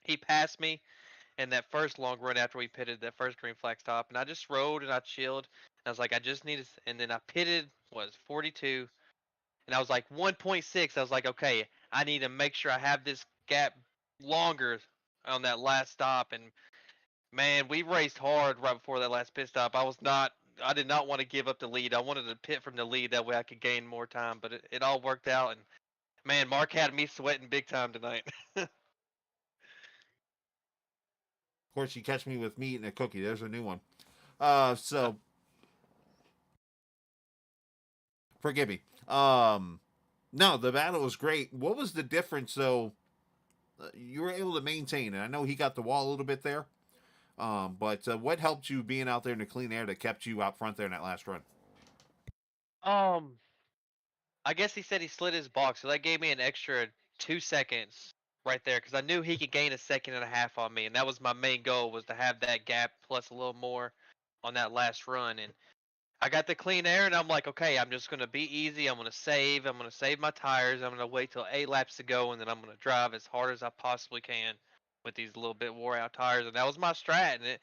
He passed me. And that first long run after we pitted that first green flag stop, and I just rode and I chilled. And I was like, I just need to, and then I pitted, 42, and I was like 1.6. I was like, okay, I need to make sure I have this gap longer on that last stop. And man, we raced hard right before that last pit stop. I did not want to give up the lead. I wanted to pit from the lead, that way I could gain more time, but it all worked out. And man, Mark had me sweating big time tonight. Of course, you catch me with meat and a cookie. There's a new one. So forgive me. No, the battle was great. What was the difference, though? You were able to maintain, and I know he got the wall a little bit there. But what helped you being out there in the clean air that kept you out front there in that last run? I guess he said he slid his box, so that gave me an extra 2 seconds right there, because I knew he could gain a 1.5 seconds on me, and that was my main goal, was to have that gap plus a little more on that last run. And I got the clean air, and I'm like, okay, I'm just going to be easy. I'm going to save my tires. I'm going to wait till 8 laps to go, and then I'm going to drive as hard as I possibly can with these little bit wore out tires. And that was my strat, and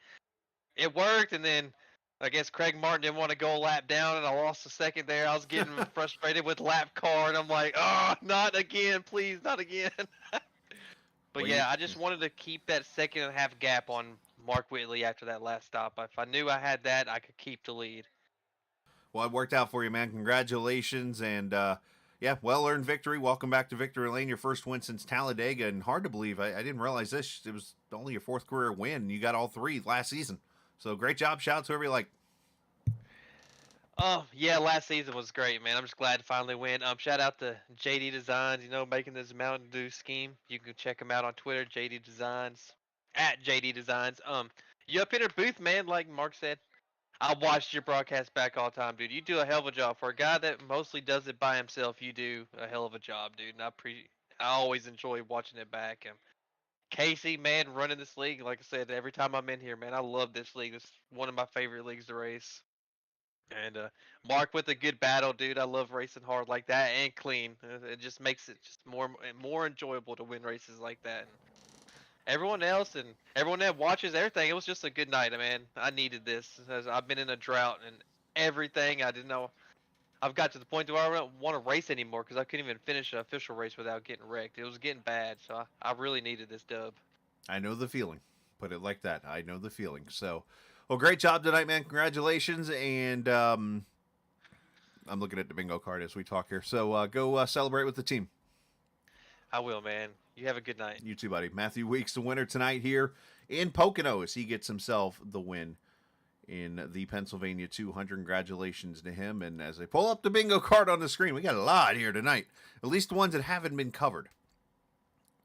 it worked. And then I guess Craig Martin didn't want to go a lap down, and I lost a second there. I was getting frustrated with lap car, and I'm like, oh, not again, please, not again. But yeah, I just wanted to keep that 1.5 seconds gap on Mark Whitley after that last stop. If I knew I had that, I could keep the lead. Well, it worked out for you, man. Congratulations. And, Yeah, well-earned victory. Welcome back to Victory Lane, your first win since Talladega, and hard to believe. I didn't realize this. It was only your fourth career win. You got all three last season. So great job. Shout out to whoever you like. Oh yeah, last season was great, man. I'm just glad to finally win. Shout out to JD Designs, making this Mountain Dew scheme. You can check him out on Twitter, JD Designs, at JD Designs. You up in her booth, man, like Mark said. I watched your broadcast back all the time, dude. You do a hell of a job. For a guy that mostly does it by himself, you do a hell of a job, dude. And I always enjoy watching it back. And Casey, man, running this league, like I said, every time I'm in here, man, I love this league. It's one of my favorite leagues to race. And Mark with a good battle, dude. I love racing hard like that and clean. It just makes it just more enjoyable to win races like that. And everyone else and everyone that watches everything, it was just a good night, man. I needed this. As I've been in a drought and everything. I didn't know. I've got to the point where I don't want to race anymore because I couldn't even finish an official race without getting wrecked. It was getting bad, so I really needed this dub. I know the feeling. Put it like that. I know the feeling. So, well, great job tonight, man. Congratulations. And I'm looking at the bingo card as we talk here. So go celebrate with the team. I will, man. You have a good night. You too, buddy. Matthew Weeks, the winner tonight here in Pocono as he gets himself the win in the Pennsylvania 200. Congratulations to him. And as I pull up the bingo card on the screen, we got a lot here tonight. At least the ones that haven't been covered.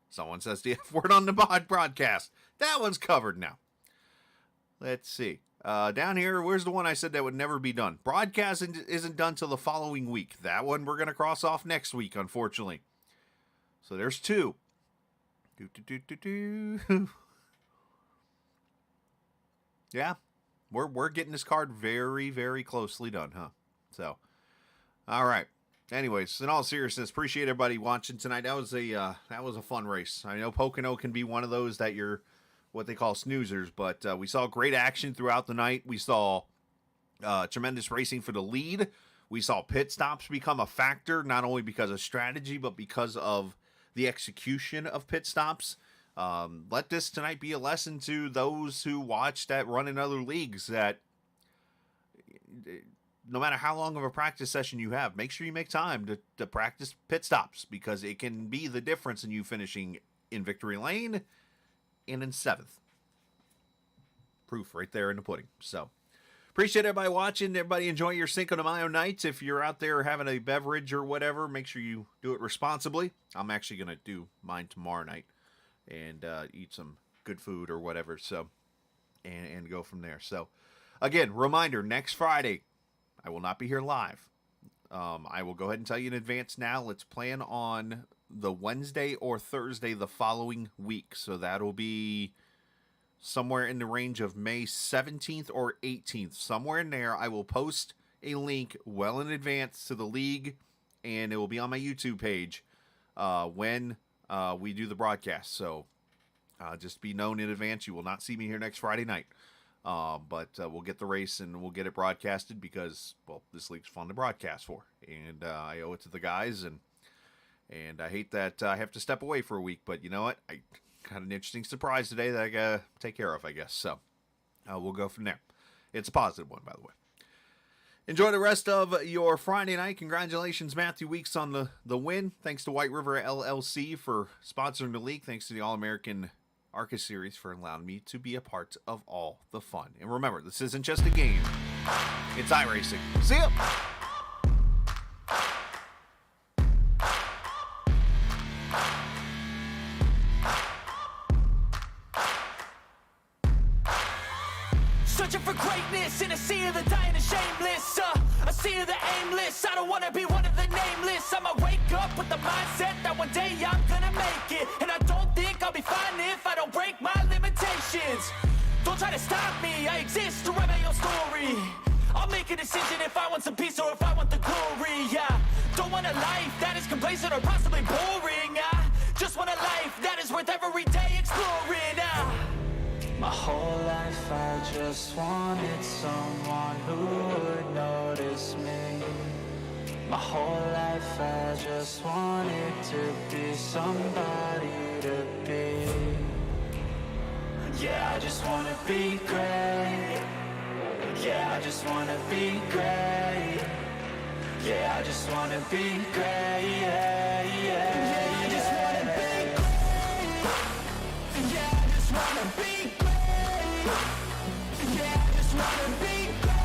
Someone says the F word on the broadcast. That one's covered now. Let's see. Down here, where's the one I said that would never be done? Broadcast isn't done till the following week. That one we're going to cross off next week, unfortunately. So there's two. Yeah, we're getting this card very, very closely done, huh? So, all right. Anyways, in all seriousness, appreciate everybody watching tonight. That was a fun race. I know Pocono can be one of those that you're what they call snoozers, but we saw great action throughout the night. We saw tremendous racing for the lead. We saw pit stops become a factor, not only because of strategy, but because of the execution of pit stops. Let this tonight be a lesson to those who watch that run in other leagues that no matter how long of a practice session you have, make sure you make time to practice pit stops because it can be the difference in you finishing in victory lane and in 7th. Proof right there in the pudding. So, appreciate everybody watching. Everybody enjoy your Cinco de Mayo nights. If you're out there having a beverage or whatever, make sure you do it responsibly. I'm actually going to do mine tomorrow night and eat some good food or whatever. So, and go from there. So, again, reminder, next Friday, I will not be here live. I will go ahead and tell you in advance now. Let's plan on the Wednesday or Thursday the following week. So that'll be somewhere in the range of May 17th or 18th. Somewhere in there, I will post a link well in advance to the league, and it will be on my YouTube page when we do the broadcast. So just be known in advance. You will not see me here next Friday night. But we'll get the race and we'll get it broadcasted because, well, this league's fun to broadcast for. And I owe it to the guys. And I hate that I have to step away for a week. But you know what? I got an interesting surprise today that I got to take care of, I guess. So we'll go from there. It's a positive one, by the way. Enjoy the rest of your Friday night. Congratulations, Matthew Weeks, on the win. Thanks to Whiteriver LLC for sponsoring the league. Thanks to the All American ARCA Series for allowing me to be a part of all the fun. And remember, this isn't just a game. It's iRacing. See ya! Searching for greatness in a sea of the dying and shameless, a sea of the aimless. I don't wanna be one of the nameless. I'ma wake up with the mindset that one day I'm gonna make it, and I don't think I'll be fine if I don't break my limitations. Don't try to stop me, I exist to write my own story. I'll make a decision if I want some peace or if I want the glory. Yeah, don't want a life that is complacent or possibly boring. I just want a life that is worth every day exploring. My whole life I just wanted someone who would notice me. My whole life I just wanted to be somebody to be. Yeah, I just wanna be great. Yeah, I just wanna be great. Yeah, I just wanna be great. Yeah, I just wanna be great. Yeah, I just wanna be great. Yeah, I just wanna be great.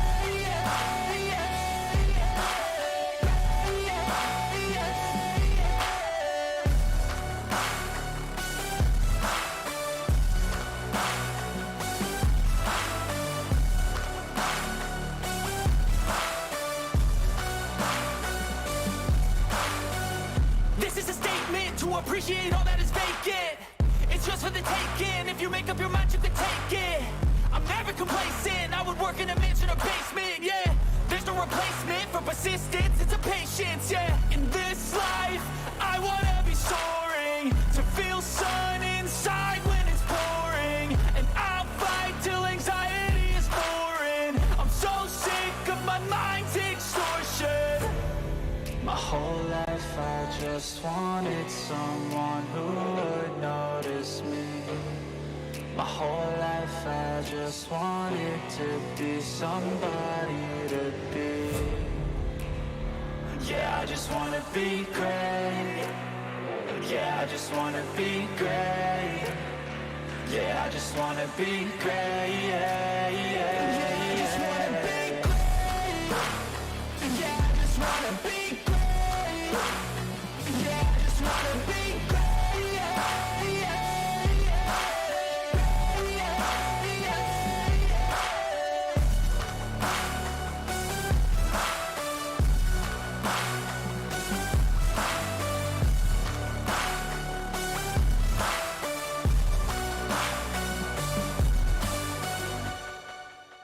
This is a statement to appreciate all that is vacant. It's just for the taking. If you make up your mind, you can take it. I'm never complacent. I would work in a mansion or basement, yeah. There's no replacement for persistence, it's a patience, yeah. In this life, I wanna be soaring, to feel sun inside when it's pouring. And I'll fight till anxiety is foreign. I'm so sick of my mind's extortion. My whole life I just wanted someone who would notice me. My whole life I just wanted to be somebody to be. Yeah, I just wanna be great. Yeah, I just wanna be great. Yeah, I just wanna be great. Yeah,